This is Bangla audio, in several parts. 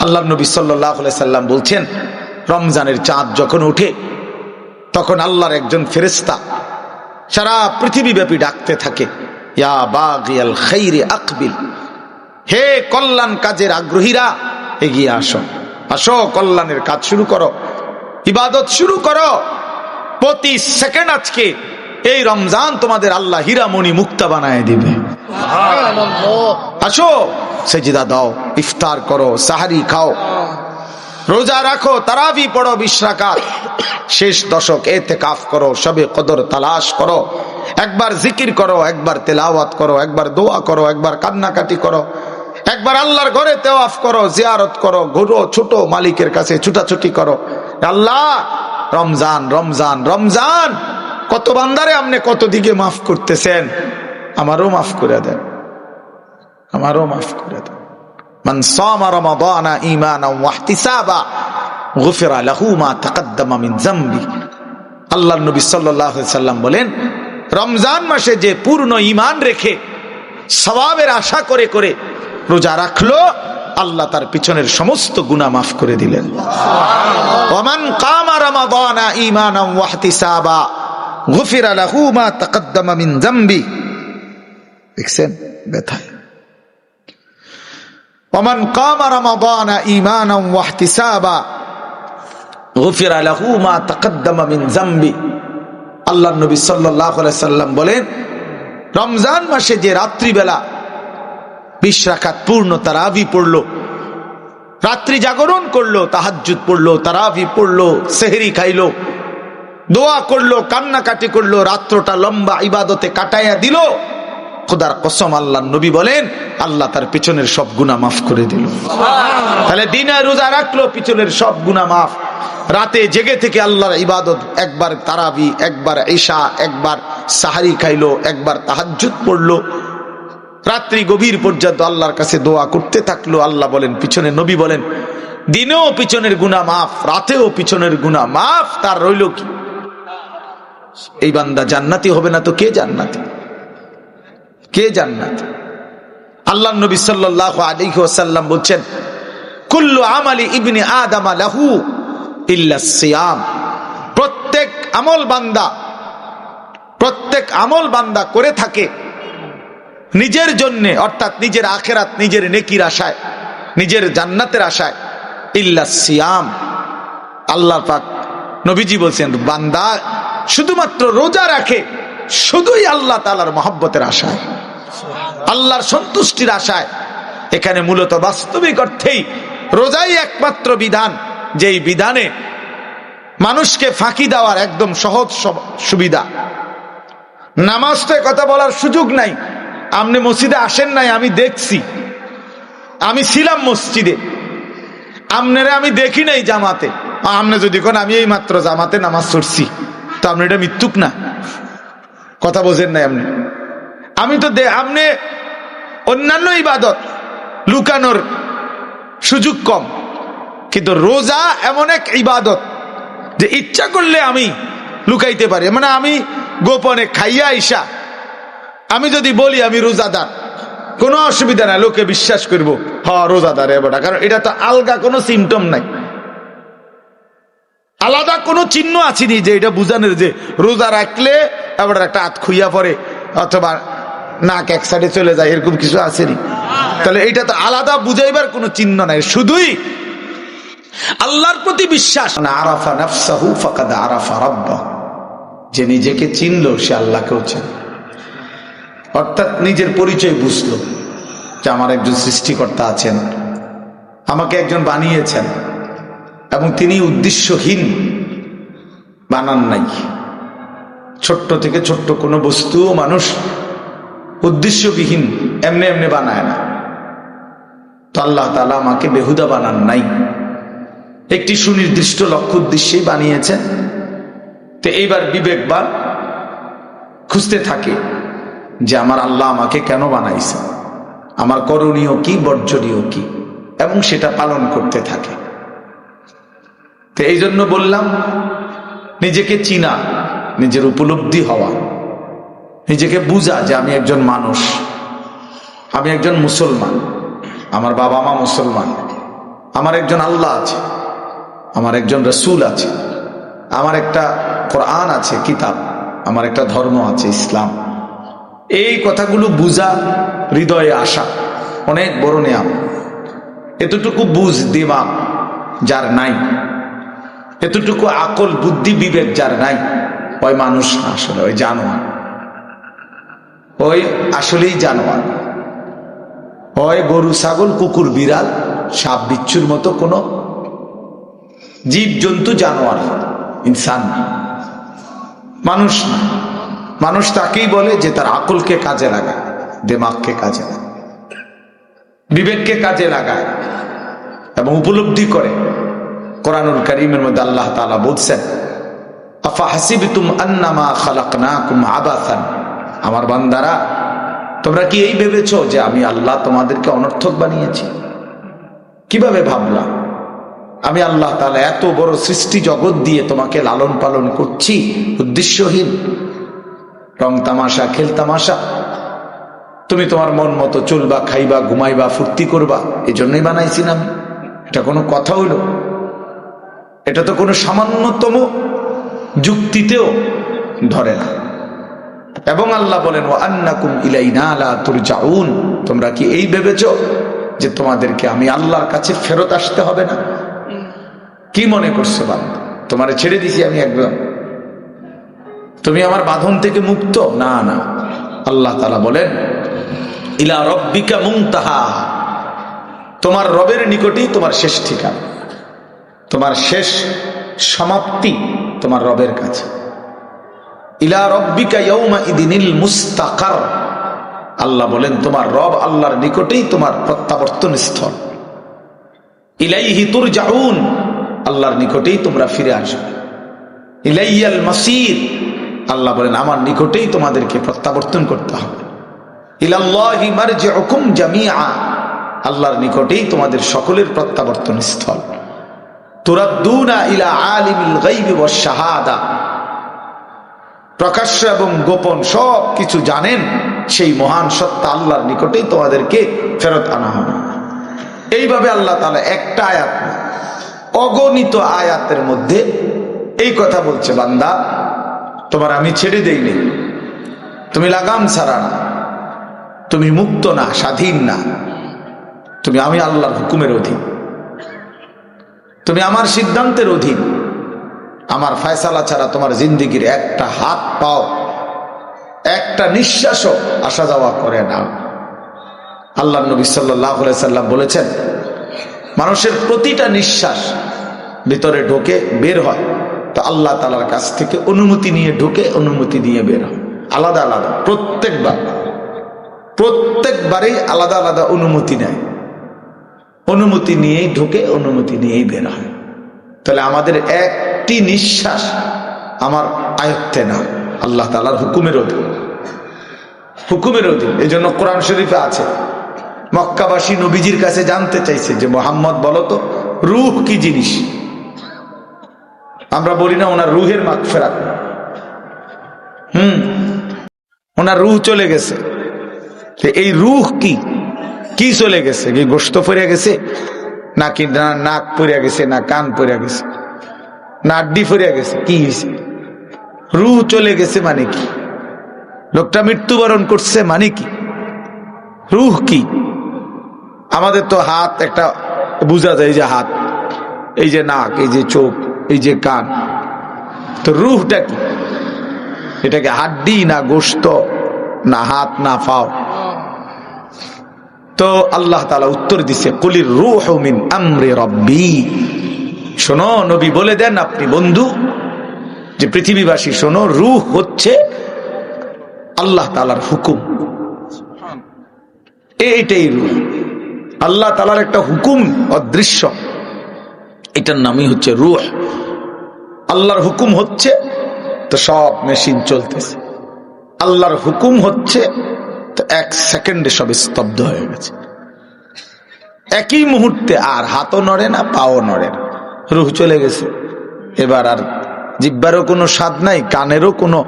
আল্লাহর নবী সাল্লাল্লাহু আলাইহি সাল্লাম বলছেন, রমজানের চাঁদ যখন ওঠে তখন আল্লাহর একজন ফেরেশতা সারা পৃথিবীব্যাপী ডাকতে থাকে, ইয়া বাগিয়াল খাইরি আকবিল, হে কল্যাণ কাজের আগ্রহীরা এগিয়ে আসো, আসো কল্যাণের কাজ শুরু করো, ইবাদত শুরু করো। প্রতি সেকেন্ড আজকে এই রমজান তোমাদের আল্লাহ হীরামণি মুক্তা বানায় দিবে। আসো সেজদা দাও, ইফতার করো, সাহারি খাও, রোজা রাখো, তারাবি পড়ো 20 রাকাত, শেষ দশক ইতিকাফ করো, শবে কদর তালাশ করো, একবার জিকির করো, একবার তেলাওয়াত করো, একবার দোয়া করো, একবার কান্নাকাটি করো, একবার আল্লাহর ঘরে তাওয়াফ করো, জিয়ারত করো, ঘুরো, ছোট মালিকের কাছে ছুটাছুটি করো। আল্লাহ রমজান রমজান রমজান, কত বান্দারে আপনি কত দিকে মাফ করতেছেন, আমারও মাফ করে দেন, আমারও মাফ করে দেন। মান সামা রমাদানা ঈমানান ওয়া ইহতিসাবা গুফিরা লাহু মা তাকদ্দামা মিন যামবি। আল্লাহর নবী সাল্লাল্লাহু আলাইহি সাল্লাম বলেন, রমজান মাসে যে পূর্ণ ঈমান রেখে সওয়াবের আশা করে করে রোজা রাখলো, আল্লাহ তার পিছনের সমস্ত গুনাহ মাফ করে দিলেন। ওয়া মান কামা রমাদানা ঈমানান ওয়া ইহতিসাবা গুফিরা লাহু মা তাকদ্দামা মিন যামবি। দেখছেন ব্যথায়, ওমান কামা রমাদানা ঈমানান ওয়া ইহতিসাবা গুফিরা লাহু মা তাকদ্দামা মিন যামবি। আল্লাহর নবী সাল্লাল্লাহু আলাইহি সাল্লাম বলেন, রমজান মাসে যে রাত্রিবেলা 20 রাকাত পূর্ণ তারাবি পড়লো, রাত্রি জাগরণ করলো, তাহাজ্জুদ পড়লো, তারাবি পড়লো, সেহরি খাইলো, দোয়া করলো, কান্নাকাটি করলো, রাত্রটা লম্বা ইবাদতে কাটাইয়া দিল, খোদার কসম আল্লাহর নবী বলেন আল্লাহ তার পিছনের সব গুনাহ মাফ করে দিল। তাহলে দিনে রোজা রাখলো, পিছনের সব গুনাহ মাফ। রাতে জেগে থেকে আল্লাহর ইবাদত, একবার তারাবি, একবার ঈশা, একবার সাহারি খাইলো, একবার তাহাজ্জুদ পড়লো, রাত্রি গভীর পর্যন্ত আল্লাহর কাছে দোয়া করতে থাকলো। আল্লাহ বলেন, পিছনে নবী বলেন, দিনেও পিছনের গুনাহ মাফ, রাতেও পিছনের গুনাহ মাফ। তার রইল কি? এই বান্দা জান্নাতি হবে না তো কে জান্নাতি? কে জান্নাতি? আল্লাহর নবী সাল্লাল্লাহু আলাইহি ওয়াসাল্লাম বলছেন, কুল্লু আমালি ইবনি আদম লাহু ইল্লা সিয়াম। প্রত্যেক আমল বান্দা করে থাকে নিজের জন্য, অর্থাৎ নিজের আখিরাত, নিজের নেকির আশায়, নিজের জান্নাতের আশায়, ইল্লা সিয়াম। আল্লাহ পাক নবীজি বলছেন, বান্দা শুধুমাত্র রোজা রাখে শুধুই আল্লাহ তাআলার মহব্বতের আশায়, আল্লাহর সন্তুষ্টির আশায়। এখানে মূলত বাস্তবিক অর্থেই রোজাই একমাত্র বিধান, যেই বিধানে মানুষকে ফাঁকি দেওয়ার একদম সহজ সুবিধা। নামাজটা কথা বলার সুযোগ নাই। আপনি মসজিদে আসেন নাই, আমি দেখছি, আমি ছিলাম মসজিদে, আপনারা আমি দেখি নাই জামাতে। আপনি যদি কোন আমি এই মাত্র জামাতে নামাজ পড়ছি, তো আপনি এটা মিথ্যুক না? কথা বোঝেন নাই আপনি? আমি তো আপনি অন্যান্য ইবাদত লুকানোর সুযোগ কম, কিন্তু রোজা এমন এক ইবাদত যে ইচ্ছা করলে আমি লুকাইতে পারি। মানে আমি গোপনে খাইয়া আইসা আমি যদি বলি আমি রোজাদার, কোনো অসুবিধা নাই, লোকে বিশ্বাস করবো হ্যাঁ রোজাদার এবারটা, কারণ এটা তো আলগা কোনো সিমটম নাই, আলাদা কোনো চিহ্ন আসেনি যে এটা বুঝানোর যে রোজা রাখলে এবার একটা হাত খুইয়া পড়ে অথবা নাক এক সাইডে চলে যায়, এরকম কিছু আসেনি। তাহলে এটা তো আলাদা বুঝাইবার কোনো চিহ্ন নাই, শুধুই আল্লাহর প্রতি বিশ্বাস। আরাফা নাফসাহু ফাকাদ আরাফা রাব্বাহু, যে নিজেকে চিনলো সে আল্লাহকেও চেনে। অর্থাৎ নিজের পরিচয় বুঝলো যে আমার একজন সৃষ্টিকর্তা আছেন, আমাকে একজন বানিয়েছেন, এবং তিনি উদ্দেশ্যহীন বানান নাই। ছোট্ট থেকে ছোট্ট কোনো বস্তুও মানুষ উদ্দেশ্যবিহীন এমনি এমনি বানায় না। তো আল্লাহ তাআলা আমাকে বেহুদা বানান নাই, একটি সুনির্দিষ্ট লক্ষ্য উদ্দেশ্যেই বানিয়েছেন। তো এইবার বিবেকবান খুঁজতে থাকে যে আমার আল্লাহ আমাকে কেন বানাইছে, আমার করণীয় কি, বর্জনীয় কি, এবং সেটা পালন করতে থাকে। তো এই জন্য বললাম, নিজেকে চিনা, নিজের উপলব্ধি হওয়া, নিজেকে বুঝা যে আমি একজন মানুষ, আমি একজন মুসলমান, আমার বাবা মা মুসলমান, আমার একজন আল্লাহ আছে, আমার একজন রসুল আছে, আমার একটা কোরআন আছে কিতাব, আমার একটা ধর্ম আছে ইসলাম। এই কথাগুলো বুঝা, হৃদয়ে আসা অনেক বড় নেয়ামত। এতটুকু বুঝ দিমাগ যার নাই, এতটুকু আকল বুদ্ধি বিবেক যার নাই, ওই মানুষ না, আসলে ওই জানোয়ার, ওই আসলেই জানোয়ার। ওই গরু ছাগল কুকুর বিড়াল সাপ বিচ্ছুর মতো কোনো জীব জন্তু জানোয়ার, ইনসান না, মানুষ না। মানুষ তাকেই বলে যে তার আকলকে কাজে লাগায়, দিমাগকে কাজে লাগায়, বিবেককে কাজে লাগায় এবং উপলব্ধি করে। কোরআনুল কারীমের মধ্যে আল্লাহ তাআলা বলছেন, আফা হাসিবতুম আন্নামা খালাকনাকুম আবাসান, আমার বান্দারা তোমরা কি এই ভেবেছো যে আমি আল্লাহ তোমাদেরকে অনর্থক বানিয়েছি? কিভাবে ভাবলাম? আমি আল্লাহ তাআলা এত বড় সৃষ্টি জগৎ দিয়ে তোমাকে লালন পালন করছি উদ্দেশ্যহীন, রং তামাশা খেল তামাশা, তুমি তোমার মন মতো চলবা, খাইবা, ঘুমাইবা, ফুর্তি করবা, এই জন্যই বানাইছি না আমি? এটা কোনো কথা হইল? এটা তো কোনো সামান্যতম যুক্তিতেও ধরে না। এবং আল্লাহ বলেন, ওয়া আন্নাকুম ইলাইনা লা তুরজাউন, তোমরা কি এই ভেবেছো যে তোমাদেরকে আমি আল্লাহর কাছে ফেরত আসতে হবে না? কি মনে করছো বান্দা, তোমারে ছেড়ে দিছি আমি একদম, তুমি আমার বাঁধন থেকে মুক্ত? না না, আল্লাহ তাআলা বলেন, ইলা রব্বিকা মুনতাহা, তোমার রবের নিকটেই তোমার শেষ ঠিকানা, তোমার শেষ সমাপ্তি তোমার রবের কাছে। ইলা রব্বিকা ইয়াউমা ইদিনিল মুস্তাকার, আল্লাহ বলেন তোমার রব আল্লাহর নিকটেই তোমার প্রত্যাবর্তন স্থল। ইলাইহি তুরজাউন, আল্লাহর নিকটেই তোমরা ফিরে আসবে। ইলাইয়াল মাসির, আল্লাহ বলেন আমার নিকটেই তোমাদেরকে প্রত্যাবর্তন করতে হবে। ইলাল্লাহি মারজিউকুম জামিআ, আল্লাহর নিকটেই তোমাদের সকলের প্রত্যাবর্তন স্থল। তুরাদ্দুনা ইলা আলিমিল গায়বি ওয়াশ শাহাদা, প্রকাশ্য এবং গোপন সব কিছু জানেন সেই মহান সত্তা আল্লাহর নিকটেই তোমাদেরকে ফেরত আনা হবে। এইভাবে আল্লাহ তাআলা একটা আয়াত না, অগণিত আয়াতের মধ্যে এই কথা বলছে, বান্দা তোমার আমি ছেড়ে দেইনি, তুমি লাগাম ছাড়া না, তুমি মুক্ত না, স্বাধীন না, তুমি আমি আল্লাহর হুকুমের অধীন, তুমি আমার সিদ্ধান্তের অধীন। আমার ফয়সালা ছাড়া তোমার জিন্দেগির একটা হাত পাও, একটা নিঃশ্বাসও আসা যাওয়া করে না। আল্লাহর নবী সাল্লাল্লাহু আলাইহি সাল্লাম বলেছেন, মানুষের প্রতিটা নিঃশ্বাস ভিতরে ঢোকে, বের হয় তো আল্লাহ তাআলার কাছ থেকে অনুমতি নিয়ে ঢোকে, অনুমতি দিয়ে বের হয়, আলাদা আলাদা। প্রত্যেকবারেই আলাদা আলাদা অনুমতি নেয়, অনুমতি নিয়েই ঢোকে, অনুমতি নিয়েই বের হয়। তাহলে আমাদের একটি নিঃশ্বাস আমার আয়ত্তে না, আল্লাহ তাআলার হুকুমের অধীন, হুকুমের অধীন। এই জন্য কোরআন শরীফে আছে, মক্কাবাসী নবীজির কাছে জানতে চাইছে যে মুহাম্মদ বলো তো রূহ কি জিনিস? আমরা বলি না ওনার রুহের মাগফিরাত, ওনার রূহ চলে গেছে। এই রূহ কি? কি চলে গেছে? কি গোশত পড়ে গেছে নাকি নাক পড়ে গেছে, না কান পড়ে গেছে, না আড্ডি পড়ে গেছে? কি হয়েছে? রূহ চলে গেছে মানে কি? লোকটা মৃত্যুবরণ করছে মানে কি? রূহ কি? আমাদের তো হাত একটা বোঝা যায়, এই যে হাত, এই যে নাক, এই যে চোখ, এই যে কান, তো রূহটা কি? এটাকে হাড্ডি না গোশত না হাত না পাও? তো আল্লাহ তাআলা উত্তর দিছে, কুলির রূহু মিন আমরি রাব্বি, শোনো নবী বলে দেন আপনি বন্ধু যে পৃথিবীবাসী শোনো, রূহ হচ্ছে আল্লাহ তাআলার হুকুম। এইটাই রূহ, আল্লাহ তাআলার একটা হুকুম অদৃশ্য, এটার নামই হচ্ছে রূহ। আল্লাহর হুকুম হচ্ছে তো সব মেশিন চলতেছে, আল্লাহর হুকুম হচ্ছে তো এক সেকেন্ডে সব স্তব্ধ হয়ে গেছে, একই মুহূর্তে। আর হাতও নড়ে না, পাও নড়ে না, রূহ চলে গেছে। এবার আর জিহ্বারও কোনো স্বাদ নাই, কানেরও কোনো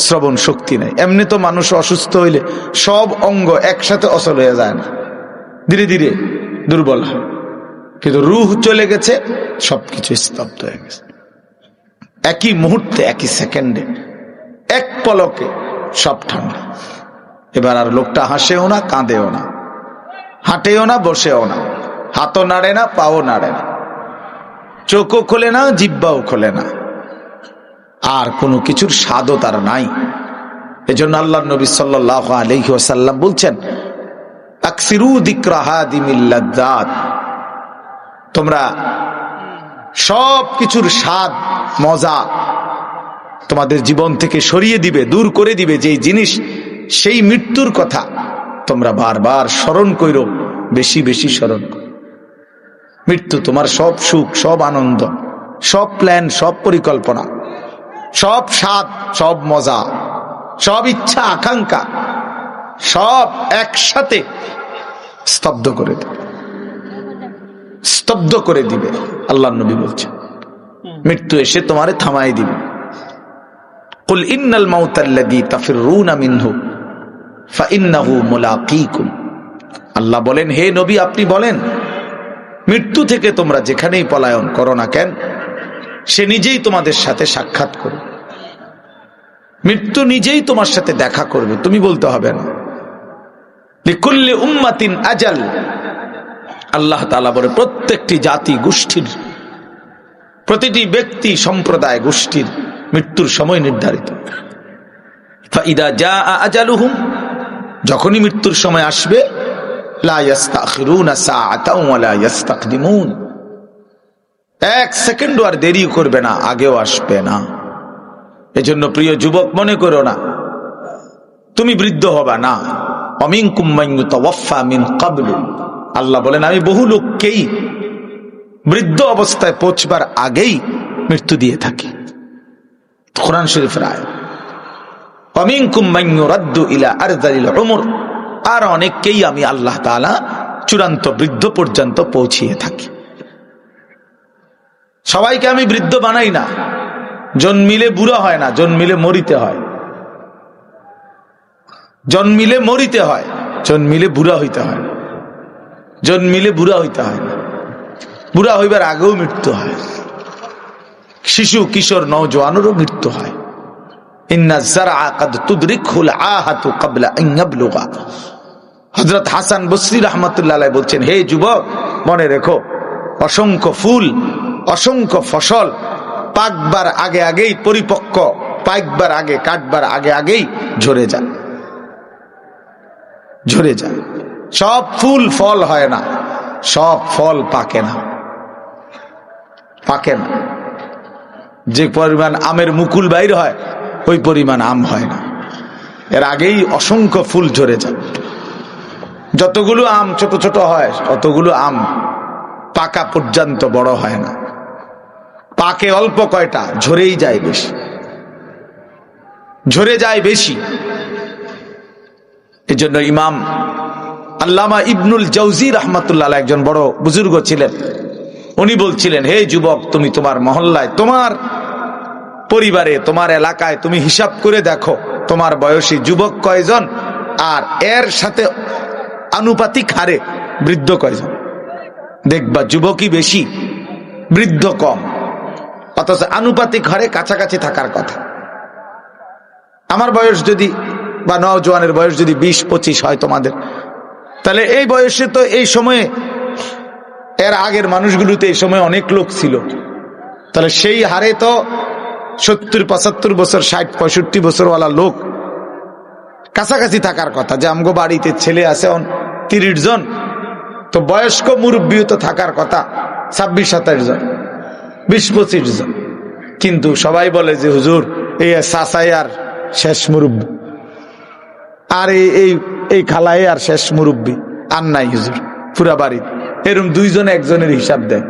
শ্রবণ শক্তি নাই। এমনি তো মানুষ অসুস্থ হইলে সব অঙ্গ একসাথে অচল হয়ে যায় না, ধীরে ধীরে দুর্বল হয়, কিন্তু রূহ চলে গেছে, সবকিছু স্তব্ধ হয়ে গেছে। একই মুহূর্তে, একই সেকেন্ডে, এক পলকে সব ঠান্ডা। এবার আর লোকটা হাসেও না, কাঁদেও না, হাঁটেও না, বসেও না, হাতও নাড়ে না, পাও নাড়ে না, চোখও খোলে না, জিহ্বাও খোলে না, আর কোনো কিছুর স্বাদও তার নাই। এজন্য আল্লাহর নবী সাল্লাল্লাহু আলাইহি ওয়াসাল্লাম বলছেন, আকসিরু যিকরা হাদিমিল লাযযাত, তোমরা সব কিছুর স্বাদ মজা তোমাদের জীবন থেকে সরিয়ে দিবে, দূর করে দিবে যে জিনিস, সেই মৃত্যুর কথা তোমরা বারবার স্মরণ করো, বেশি বেশি স্মরণ করো। মৃত্যু তোমার সব সুখ, সব আনন্দ, সব প্ল্যান, সব পরিকল্পনা, সব স্বাদ, সব মজা, সব ইচ্ছা আকাঙ্ক্ষা, সব একসাথে স্তব্ধ করে দেবে, স্তব্ধ করে দিবে। আল্লাহর নবী বলছেন, মৃত্যু এসে তোমারে থামাই দিবে। কুল ইন্নাল মাউতাল্লাযী তাফিররুনা মিনহু ফাইন্নাহু মুলাকীকুম। আল্লাহ বলেন, হে নবী আপনি বলেন, মৃত্যু থেকে তোমরা যেখানেই পলায়ন করো না কেন, সে নিজেই তোমাদের সাথে সাক্ষাৎ করবে। মৃত্যু নিজেই তোমার সাথে দেখা করবে, তুমি বলতে হবে না। লিকুল্লি উম্মাতিন আজাল, আল্লাহ তাআলা বলে প্রত্যেকটি জাতি গোষ্ঠীর, প্রতিটি ব্যক্তি সম্প্রদায় গোষ্ঠীর মৃত্যুর সময় নির্ধারিত। ফাইদা জাআ আজালুহুম, যখনই মৃত্যুর সময় আসবে, লা ইস্তাখিরুনা সাআতাও ওয়া লা ইস্তাকদিমুন, এক সেকেন্ড আর দেরি করবে না, আগেও আসবে না। এজন্য প্রিয় যুবক, মনে করো না তুমি বৃদ্ধ হবা না। অমিনকুম মান ইউতাওয়াফা মিন ক্বাবলু, আল্লাহ বলেন আমি বহু লোককেই বৃদ্ধ অবস্থায় পৌঁছবার আগেই মৃত্যু দিয়ে থাকি। কোরআন শরীফের আয়াত। অমিনকুম মান ইউরাদ্দু ইলা আরযালিল উমর, আর অনেককেই আমি আল্লাহ তাআলা চূড়ান্ত বৃদ্ধ পর্যন্ত পৌঁছিয়ে থাকি। সবাইকে আমি বৃদ্ধ বানাই না, জন্মিলে বুড়া হয় না, জন্মিলে মরিতে হয়, জন্মিলে মরিতে হয়, জন্মিলে বুড়া হইতে হয়, জন্মিলে বুড়া হইতে হয় না, বুড়া হইবার আগেও মৃত্যু হয়। শিশু, কিশোর, নওজোয়ানেরও মৃত্যু হয়। ইন্না যারআ কাদ তুদরিকুল আহাতু ক্বাবলা আন ইয়াবলুগা। হযরত হাসান বসরি রাহমাতুল্লাহ আলাইহি বলছেন, হে যুবক মনে রেখো, অসংখ্য ফুল, অসংখ্য ফসল পাকবার আগে আগেই, পরিপক্ক পাকবার আগে, কাটবার আগে আগেই ঝরে যায়, ঝরে যায়। সব ফুল ফল হয় না, সব ফল পাকে না, পাকে না। যে পরিমাণ আমের মুকুল বাইর হয়, ওই পরিমাণ আম হয় না, এর আগেই অসংখ্য ফুল ঝরে যায়। যতগুলো আম ছোট ছোট হয়, অতগুলো আম পাকা পর্যন্ত বড় হয় না, পাকে অল্প কয়টা, ঝরেই যায় বেশি, ঝরে যায় বেশি। এজন্য ইমাম আল্লামা ইবনুল জাওজি রাহমাতুল্লাহ আলাইহি একজন বড় বুজুর্গ ছিলেন, উনি বলছিলেন, হে যুবক, তুমি তোমার মহল্লায়, তোমার পরিবারে, তোমার এলাকায় তুমি হিসাব করে দেখো তোমার বয়সী যুবক কয়জন, আর এর সাথে আনুপাতিক হারে বৃদ্ধ কয়জন। দেখবা যুবকই বেশি, বৃদ্ধ কম, অথচ আনুপাতিক হারে কাছাকাছি থাকার কথা। আমার বয়স যদি, বা নওজোয়ানের বয়স যদি 20-25 হয় তোমাদের, তাহলে এই বয়সে তো, এই সময়ে, এর আগের মানুষগুলোতে এই সময় অনেক লোক ছিল, তাহলে সেই হারে তো 70-75 বছর, 60-65 বছরওয়ালা লোক কাছাকাছি থাকার কথা। যে আমগো বাড়িতে ছেলে আছে 30 জন, তো বয়স্ক মুরব্বীও তো থাকার কথা 26-27 জন, 20-25 জন। কিন্তু সবাই বলে যে হুজুর এই চাচাই আর শেষ মুরব্বী, আর এই খালাই আর শেষ মুরব্বী, আর নাই হুজুর পুরা বাড়ি। এরকম 2 জন একজনের হিসাব দেয়,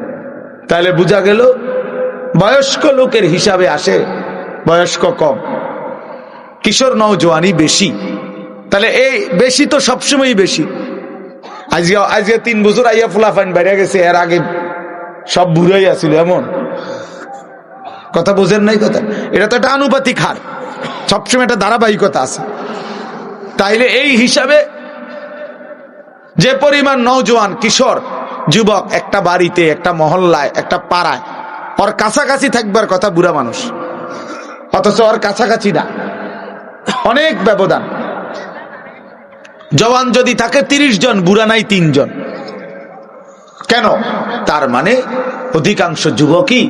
তাহলে বোঝা গেল বয়স্ক লোকের হিসাবে আসে বয়স্ক কম, কিশোর নওজোয়ানি বেশি। তাহলে এই বেশি তো সবসময় বেশি। আজকে 3 বছর আইয়া ফুলাফাইন বাইরে গেছে, এর আগে সব বুড়াই আছিল, এমন কথা বোঝেন নাই? কথা, এটা তো একটা আনুপাতিক হার, সবসময় একটা ধারাবাহিকতা আছে। তাইলে এই হিসাবে যে পরিমাণ নওজোয়ান, কিশোর যুবক একটা বাড়িতে, একটা মহল্লায়, একটা পাড়ায়, ওর কাছাকাছি থাকবার কথা বুড়া মানুষ, অথচ ওর কাছাকাছি না, অনেক ব্যবধান। জওয়ান যদি থাকে 30 জন, বুড়া নাই 3 জন। কেন? তার মানে অধিকাংশ যুবকই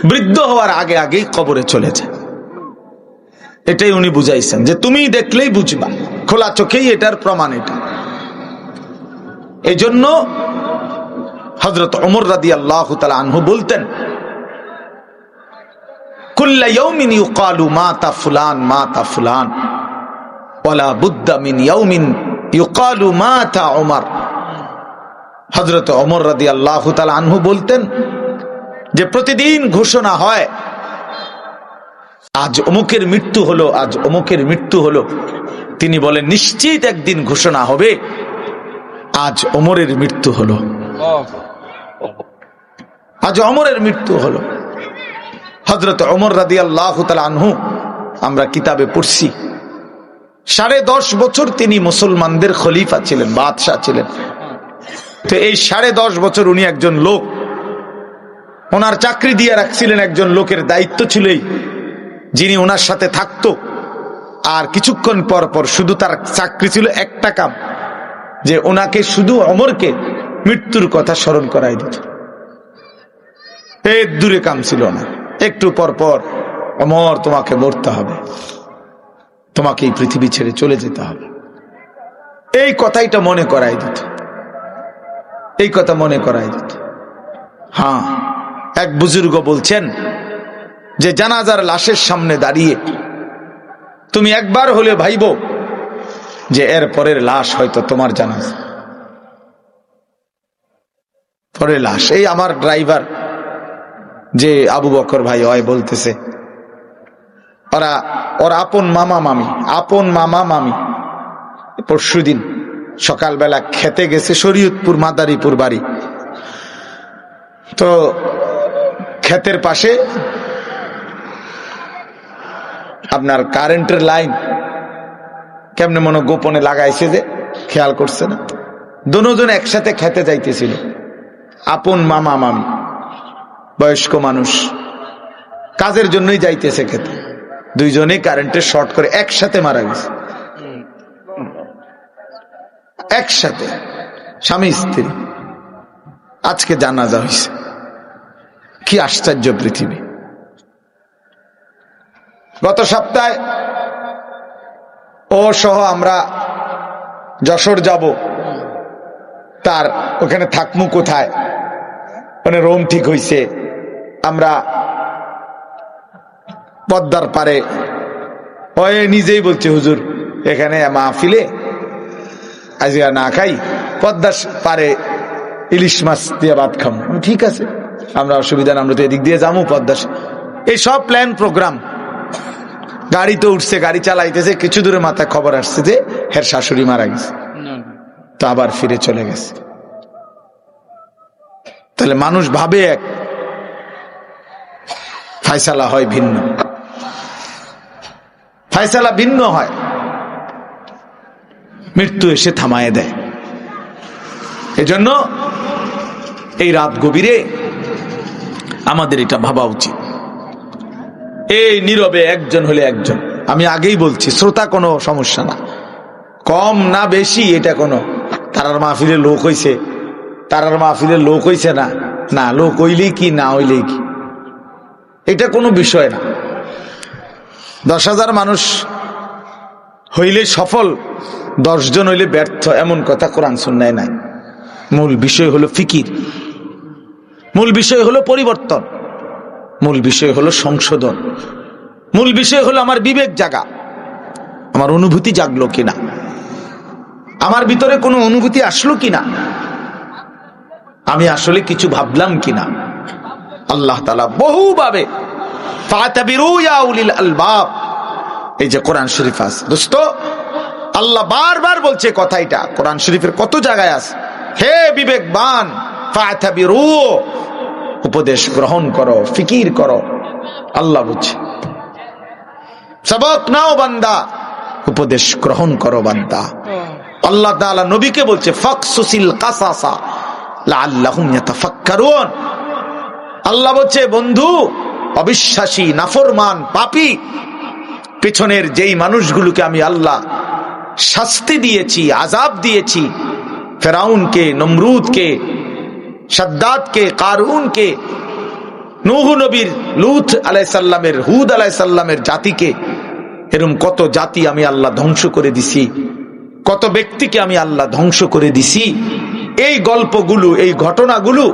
বৃদ্ধ হওয়ার আগে আগেই কবরে চলে যায়। এটাই উনি বুঝাইছেন যে তুমি দেখলেই বুঝবা, খোলা চোখেই এটার প্রমাণ। এটা এই জন্য হযরত ওমর রাদিয়াল্লাহু তাআলা আনহু বলতেন, কুল্লা ইয়াউমিন ইউকালু মাতা ফুলান মাতা ফুলান ওয়ালা বুদ্দা মিন ইয়াউমিন ইউকালু মাতা ওমর। হযরত ওমর রাদিয়াল্লাহু তাআলা আনহু বলতেন যে প্রতিদিন ঘোষণা হয় আজ অমুকের মৃত্যু হলো, আজ অমুকের মৃত্যু হলো। তিনি বলেন নিশ্চিত একদিন ঘোষণা হবে আজ ওমরের মৃত্যু হলো, আজ ওমরের মৃত্যু হলো। হযরত ওমর রাদিয়াল্লাহু তাআলা আনহু আমরা কিতাবে পড়ছি 10.5 বছর তিনি মুসলমানদের খলিফা ছিলেন, বাদশাহ ছিলেন। তো এই 10.5 বছর উনি একজন লোক, ওনার চাকরি দিয়ে রাখছিলেন, একজন লোকের দায়িত্ব ছিলই যিনি ওনার সাথে থাকতো। আর কিছুক্ষণ পর পর শুধু তার চাকরি ছিল একটা কাম, যে ওনাকে শুধু ওমরকে মৃত্যুর কথা স্মরণ করাই দিত। এর দূরে কাম ছিল না, একটু পর পর ওমর তোমাকে মরতে হবে, তোমাকে এই পৃথিবী ছেড়ে চলে যেতে হবে, এই কথাইটা মনে করাই দিত, এই কথা মনে করাই দিত। হ্যাঁ, এক বুজুর্গ বলছেন যে জানাজার লাশের সামনে দাঁড়িয়ে তুমি একবার হলে ভাইবো যে এর পরের লাশ হয়তো তোমার জানাজা, পরের লাশ। এই আমার ড্রাইভার যে আবু বকর ভাই হয় বলতেছে, ওর আপন মামা মামি পরশুদিন সকালবেলা খেতে গেছে, শরীয়তপুর মাদারীপুর বাড়ি। তো ক্ষেতের পাশে আপনার কারেন্টের লাইন কেমনে মনে গোপনে লাগাইছে, যে খেয়াল করছে না। দুজন একসাথে খেতে যাইতেছিল, আপন মামা মামি, বয়স্ক মানুষ, কাজের জন্যই যাইতেছে খেতে। দুইজনেই কারেন্টের শর্ট করে একসাথে মারা গেছে, একসাথে, স্বামী স্ত্রী। আজকে জানাজা হয়েছে। কি আশ্চর্য পৃথিবী! গত সপ্তাহে ও সহ আমরা যশোর যাব, তার ওখানে থাকমু কোথায়, মানে রুম ঠিক হইছে। আমরা পদ্মার পারে, ওই নিজেই বলছে হুজুর এখানে মাহফিলে আজ না খাই, পদ্মার পারে ইলিশ মাছ দিয়ে ভাত খাম। ঠিক আছে, আমরা অসুবিধা না, আমরা তো এদিক দিয়ে যাবো পদ্মা। এই সব প্ল্যান প্রোগ্রাম। গাড়ি তো উঠছে, গাড়ি চালাইতেছে, কিছু দূরে মাথায় খবর আসছে যে হের শাশুড়ি মারা গেছে, তো আবার ফিরে চলে গেছে। তাহলে মানুষ ভাবে এক, ফায়সালা হয় ভিন্ন, ফায়সালা ভিন্ন হয়, মৃত্যু এসে থামায় দেয়। এজন্য এই রাত গভীরে আমাদের এটা ভাবা উচিত। এই নীরবে একজন হলে একজন, আমি আগেই বলছি, শ্রোতা কোনো সমস্যা না, কম না বেশি এটা কোনো, তারার মাহফিলে লোক হইছে, তারার মাহফিলে লোক হইছে না, না লোক হইলেই কি না হইলেই কি, এটা কোনো বিষয় না। 10,000 মানুষ হইলে সফল, 10 জন হইলে ব্যর্থ, এমন কথা কোরআন সুন্নায় নাই। মূল বিষয় হলো ফিকির, মূল বিষয় হলো পরিবর্তন, মূল বিষয় হলো সংশোধন, মূল বিষয় হলো আমার বিবেক জাগা, আমার অনুভূতি জাগলো কিনা, আমার ভিতরে কোনো অনুভূতি আসলো কিনা, আমি আসলে কিছু ভাবলাম কিনা। আল্লাহ তাআলা বহুভাবে ফাতাবিরু ইয়া উলিল আলবাব, এই যে কোরআন শরীফ আছে দোস্ত, আল্লাহ বারবার বলছে কথাইটা, কোরআন শরীফের কত জায়গায় আছে, হে বিবেকবান ফাতাবিরু, উপদেশ গ্রহণ করো, ফিকির করো। আল্লাহ বলছে সবক নাও বান্দা, উপদেশ গ্রহণ করো বান্দা। আল্লাহ তাআলা নবীকে বলছে ফাকসুসিল কাসাসা, লাআল্লাহুম ইয়াতাফাক্কারুন। আল্লাহ বলছে, বন্ধু, অবিশ্বাসী, নাফরমান, পাপী পেছনের যেই মানুষগুলোকে আমি আল্লাহ শাস্তি দিয়েছি, আযাব দিয়েছি, ফেরাউনকে, নমরুদকে, শাদ্দাদকে, কারুনকে, নূহ নবীর, লূত আলাইহিস সালামের, হুদ আলাইহিস সালামের জাতিকে, এরকম কত জাতি আমি আল্লাহ ধ্বংস করে দিছি, কত ব্যক্তিকে আমি আল্লাহ ধ্বংস করে দিছি। এই গল্পগুলো, এই ঘটনাগুলো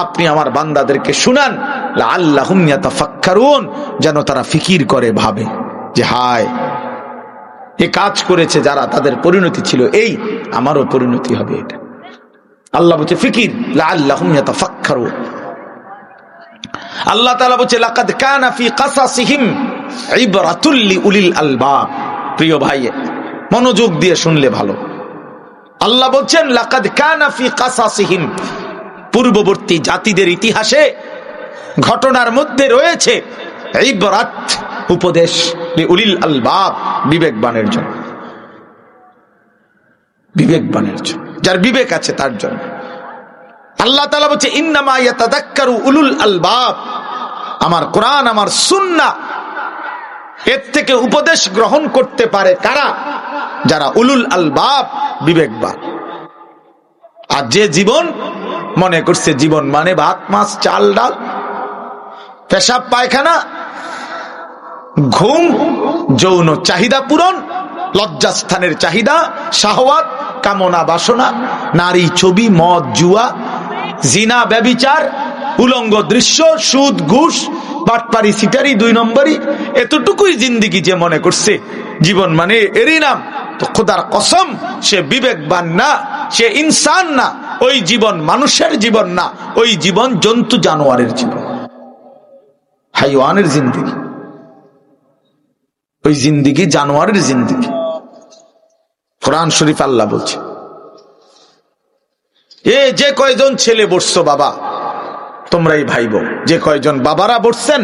আপনি আমার বান্দাদেরকে শুনান, লাআল্লাহুম ইয়াতাফাক্কারুন, যেন তারা ফিকির করে, ভাবে যে হায়, এ কাজ করেছে যারা, তাদের পরিণতি ছিল এই, আমারও পরিণতি হবে এটা। আল্লাহ বলছে ফিকির, লাআল্লাহুম ইয়াতাফাক্কারুন। আল্লাহ তাআলা বলছে, লাকাদ কানা ফি কাসাসিহিম ইবরাতুল লিউলিল আলবাব। প্রিয় ভাই, মনোযোগ দিয়ে শুনলে ভালো। আল্লাহ বলছেন, লাকাদ কানা ফি কাসাসিহিম, পূর্ববর্তী জাতিদের ইতিহাসে, ঘটনার মধ্যে রয়েছে ইবরাত, উপদেশ, লিউলিল আলবাব, বিবেকবানের জন্য, বিবেকবানের জন্য, যার বিবেক আছে তার জন্য। আল্লাহ তাআলা বলছে, ইন্নামা ইয়াতাযাক্কারু উলুল আলবাব। আমার কোরআন, আমার সুন্নাহ, এর থেকে উপদেশ গ্রহণ করতে পারে কারা? যারা উলুল আলবাব, বিবেকবান। আর যে জীবন মনে করছে জীবন মানে ভাত, মাছ, চাল, ডাল, পেশাব, পায়খানা, ঘুম, যৌন চাহিদা পূরণ, লজ্জাস্থানের চাহিদা, শাহওয়াত, কামনা বাসনা, নারী, ছবি, মদ, জুয়া, জিনা, ব্যভিচার, উলঙ্গ দৃশ্য, সুদ, ঘুষ, বাটপারি, সিটারি, 2 নম্বরই, এতটুকুই জিন্দিগি যে মনে করছে জীবন মানে এরই নাম, তো খোদার কসম, সে বিবেকবান না, সে ইনসান না। ওই জীবন মানুষের জীবন না, ওই জীবন জন্তু জানোয়ারের জীবন, হাইওয়ানের জিন্দিগি, ওই জিন্দিগি জানোয়ারের জিন্দিগি। কোরআন শরীফ আল্লাহ বলছে, এ যে কয়জন ছেলে বসছো বাবা, তোমরাই ভাইব, যে কয়জন বাবারা বসছেন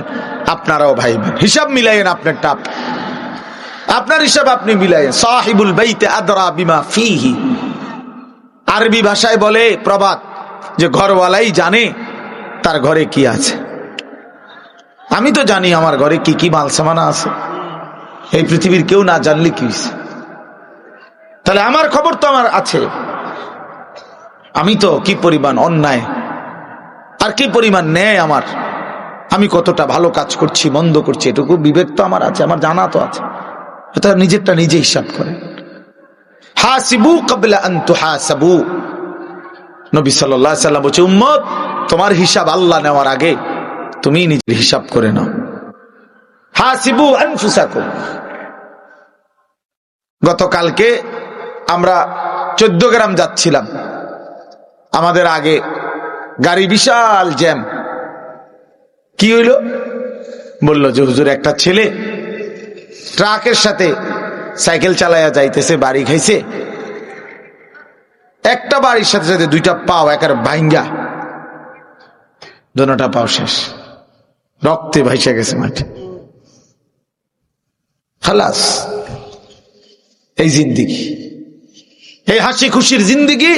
আপনারাও ভাইবেন, হিসাব মিলাইয়েন, আপনারটা আপনার হিসাব আপনি মিলাইয়েন। সাহিবুল বাইতে আদরা বিমা ফিহি। আরবি ভাষায় বলে প্রবাদ, যে ঘরওয়ালাই জানে তার ঘরে কি আছে। আমি তো জানি আমার ঘরে কি কি মাল সামানা আছে, এই পৃথিবীর কেউ না জানলে কি হয়েছে? তাহলে আমার খবর তো আমার আছে। আমি তো কি পরিমাণ অন্যায় আর কি পরিমাণ ন্যায় আমার, আমি কতটা ভালো কাজ করছি, মন্দ করছি, এটুকু বিবেক তো আমার আছে, আমার জানা তো আছে। এটা নিজেরটা নিজে হিসাব করে। হাসিবু ক্বাবলা আন তুহাসাবু। নবী সাল্লাল্লাহু আলাইহি সাল্লাম বলেছে, উম্মত, তোমার হিসাব আল্লাহ নেওয়ার আগে তুমি নিজের হিসাব করে নাও। হাসিবু আনফুসাকুম। গতকালকে আমরা 14 গ্রাম যাচ্ছিলাম, আমাদের আগে গাড়ি বিশাল জ্যাম। কি হইল? বলল যে হুজুর, একটা ছেলে ট্রাকের সাথে সাইকেল চালায়া যাইতেছে, বাড়ি খাইছে, একটা বাড়ির সাথে সাথে 2টা পাও একার ভাঙ্গা, দোনোটা পাও শেষ, রক্তে ভাইসা গেছে মাঠে। খালাস, এই জিন্দিগি, এই হাসি খুশির জিন্দিগি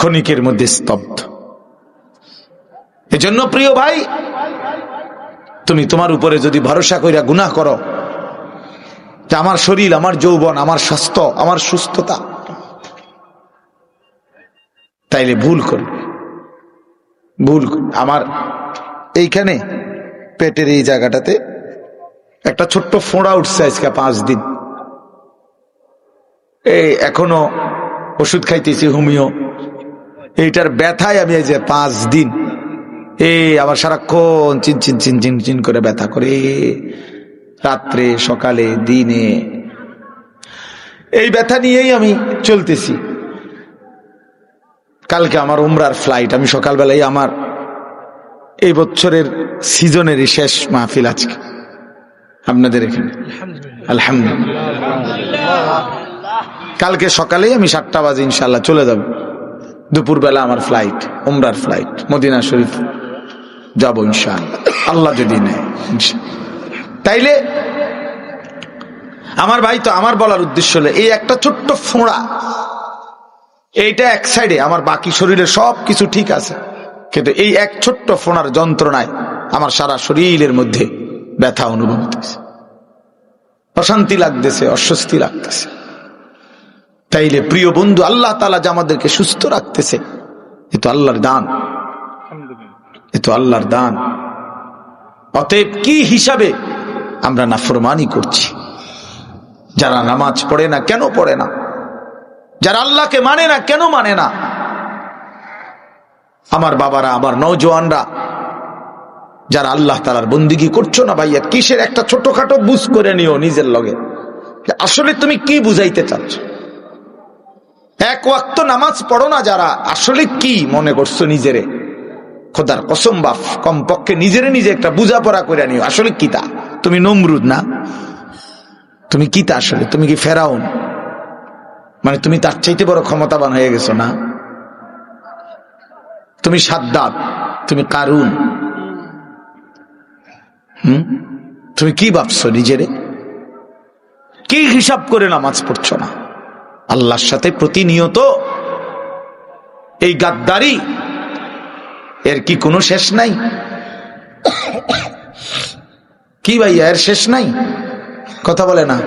ক্ষণিকের মধ্যে স্তব্ধ। এজন্য প্রিয় ভাই, তুমি তোমার উপরে যদি ভরসা কইরা গুনাহ করো, যে আমার শরীর, আমার যৌবন, আমার স্বাস্থ্য, আমার সুস্থতা, তাইলে ভুল করবে, ভুল। আমার এইখানে পেটের এই জায়গাটাতে একটা ছোট্ট ফোঁড়া উঠছে আজকে 5 দিন। এই এখনো ওষুধ খাইতেছি, হোমিও। এইটার ব্যথায় আমি এই যে 5 দিন, আবার সারাক্ষণ চিনচিন চিনচিন চিন করে ব্যথা করে, রাত্রে, সকালে, দিনে, এই ব্যথা নিয়েই আমি চলতেছি। কালকে আমার উমরার ফ্লাইট, আমি সকালবেলায়, আমার এই বছরের সিজনের শেষ মাহফিল আজকে আপনাদের এখানে, আলহামদুলিল্লাহ। কালকে সকালেই আমি 7টা বাজে ইনশাল্লাহ চলে যাব। দুপুরবেলা আমার ফ্লাইট, উমরার ফ্লাইট, মদিনা শরীফ যাবো ইনশাআল্লাহ, আল্লাহ যদি নেয়। তাইলে আমার ভাই, তো আমার বলার উদ্দেশ্য হলো, এই একটা ছোট্ট ফোঁড়া, এইটা এক সাইডে, আমার বাকি শরীরের সব কিছু ঠিক আছে, কিন্তু এই এক ছোট্ট ফোনার যন্ত্রণায় আমার সারা শরীরের মধ্যে ব্যথা অনুভব হতেছে, অশান্তি লাগতেছে, অস্বস্তি লাগতেছে। তাইলে প্রিয় বন্ধু, আল্লাহ তাআলা যে আমাদেরকে সুস্থ রাখতেছে, এ তো আল্লাহর দান, এ তো আল্লাহর দান। অতএব কি হিসাবে আমরা নাফরমানি করছি? যারা নামাজ পড়ে না কেন পড়ে না? যারা আল্লাহকে মানে না কেন মানে না? আমার বাবারা, আমার নওজোয়ানরা, যারা আল্লাহ তাআলার বন্দেগী করছো না ভাইয়া, কিসের একটা ছোটখাটো বুঝ করে নিও নিজের লগে, আসলে তুমি কি বুঝাইতে চাচ্ছ? এক ওয়াক্ত নামাজ পড়ো না যারা, আসলে কি মনে করছো নিজেরে? খোদার কসম বাপ, কমপক্ষে নিজেরে নিজে একটা বুঝাপড়া করে নিও, আসলে কি তা? তুমি নমরুদ না? তুমি কি তা আসলে? তুমি কি ফেরাউন? মানে তুমি তার চাইতে বড় ক্ষমতাবান হয়ে গেছো না? তুমি সাদ্দাত, তুমি কারুন। তুমি কি ভাবছো নিজেরে? কি হিসাব করে নামাজ পড়ছো না? আল্লাহর সাথে প্রতিনিয়ত এই গাদ্দারি, এর কি কোনো শেষ নাই? কি ভাইয়া, এর শেষ নাই? কথা বলে না,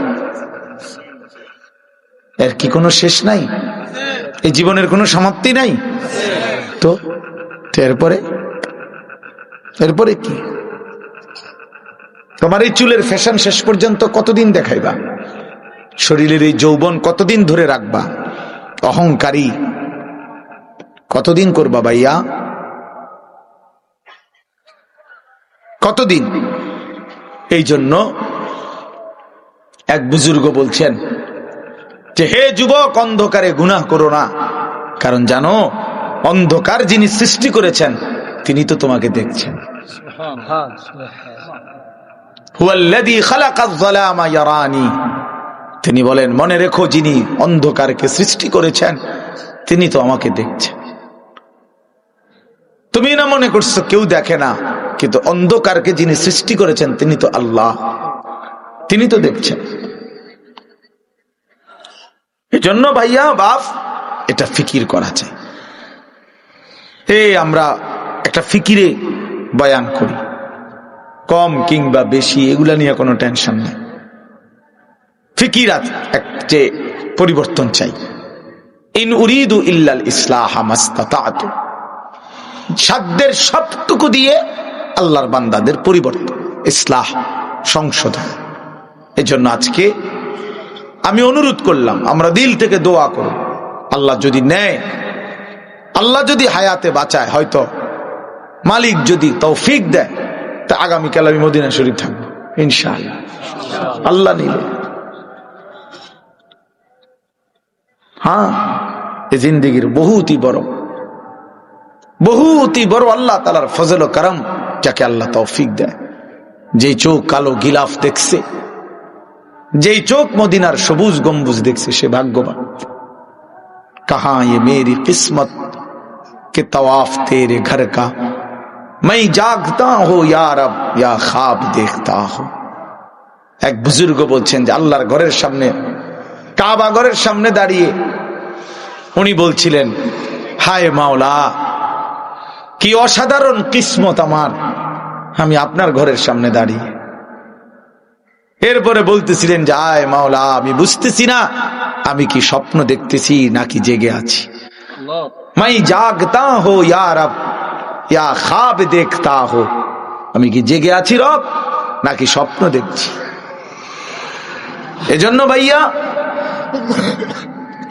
এর কি কোনো শেষ নাই? এই জীবনের কোনো সমাপ্তি নাই তো? এরপরে কি? তোমার এই চুলের ফ্যাশন শেষ পর্যন্ত কতদিন দেখাইবা? শরীরের এই যৌবন কতদিন ধরে রাখবা? অহংকারী কতদিন করবা ভাইয়া? কতদিন? এই জন্য এক বুজুর্গ বলছেন যে, হে যুবক, অন্ধকারে গুনাহ করো না, কারণ জানো অন্ধকার যিনি সৃষ্টি করেছেন তিনি তো তোমাকে দেখছেন। হুয়াল্লাযী খালাকায যালামা ইয়ারানি, তিনি বলেন মনে রেখো, যিনি অন্ধকারকে সৃষ্টি করেছেন তিনি তো আমাকে দেখছেন। তুমি না মনে করছো কেউ দেখে না, কিন্তু অন্ধকারকে যিনি সৃষ্টি করেছেন তিনি তো আল্লাহ, তিনি তো দেখছেন। এজন্য ভাইয়া বাপ, এটা ফিকির করা চাই। আমরা একটা ফিকিরে বয়ান করি, কম কিংবা বেশি এগুলা নিয়ে কোনো টেনশন নেই। ফিকির যে পরিবর্তন চাই। ইন উরিদু ইল্লাল ইসলাহ মাস্তাতাতু, সাধ্যের সবটুকু দিয়ে আল্লাহর বান্দাদের পরিবর্তন, ইসলাহ, সংশোধন। এজন্য আজকে আমি অনুরোধ করলাম, আমরা দিল থেকে দোয়া করব, আল্লাহ যদি নেয়, আল্লাহ যদি হায়াতে বাঁচায়, হয়তো মালিক যদি তৌফিক দেয়, তা আগামীকাল আমি মদিনা শরীফ থাকবো ইনশাআল্লাহ, আল্লাহ নিলে। হ্যাঁ, এই জিন্দেগির বহুতই বড় আল্লাহ তাআলার ফজল ও করম, যাকে আল্লাহ তৌফিক দেয়। যে চোখ কালো গিলাফ দেখছে, যেই চোখ মদিনার সবুজ গম্বুজ দেখছে, সে ভাগ্যবান। কাহা ये मेरी किस्मत के तवाफ तेरे घर का, मैं जागता हो या रब या ख्वाब देखता हो। এক বুজুর্গ বলছেন যে আল্লাহর ঘরের সামনে, কাবা ঘরের সামনে দাঁড়িয়ে উনি বলছিলেন, হায় মাওলা, কি অসাধারণ কিসমত আমার, আমি আপনার ঘরের সামনে দাঁড়িয়ে। এরপরে বলতেছিলেন যে আয় মাওলা, আমি বুঝতেছি না আমি কি স্বপ্ন দেখতেছি নাকি জেগে আছি। মাই জাগতা হো ইয়া রব ইয়া খ্বাব দেখতা হো, আমি কি জেগে আছি রব নাকি স্বপ্ন দেখছি। এজন্য ভাইয়া,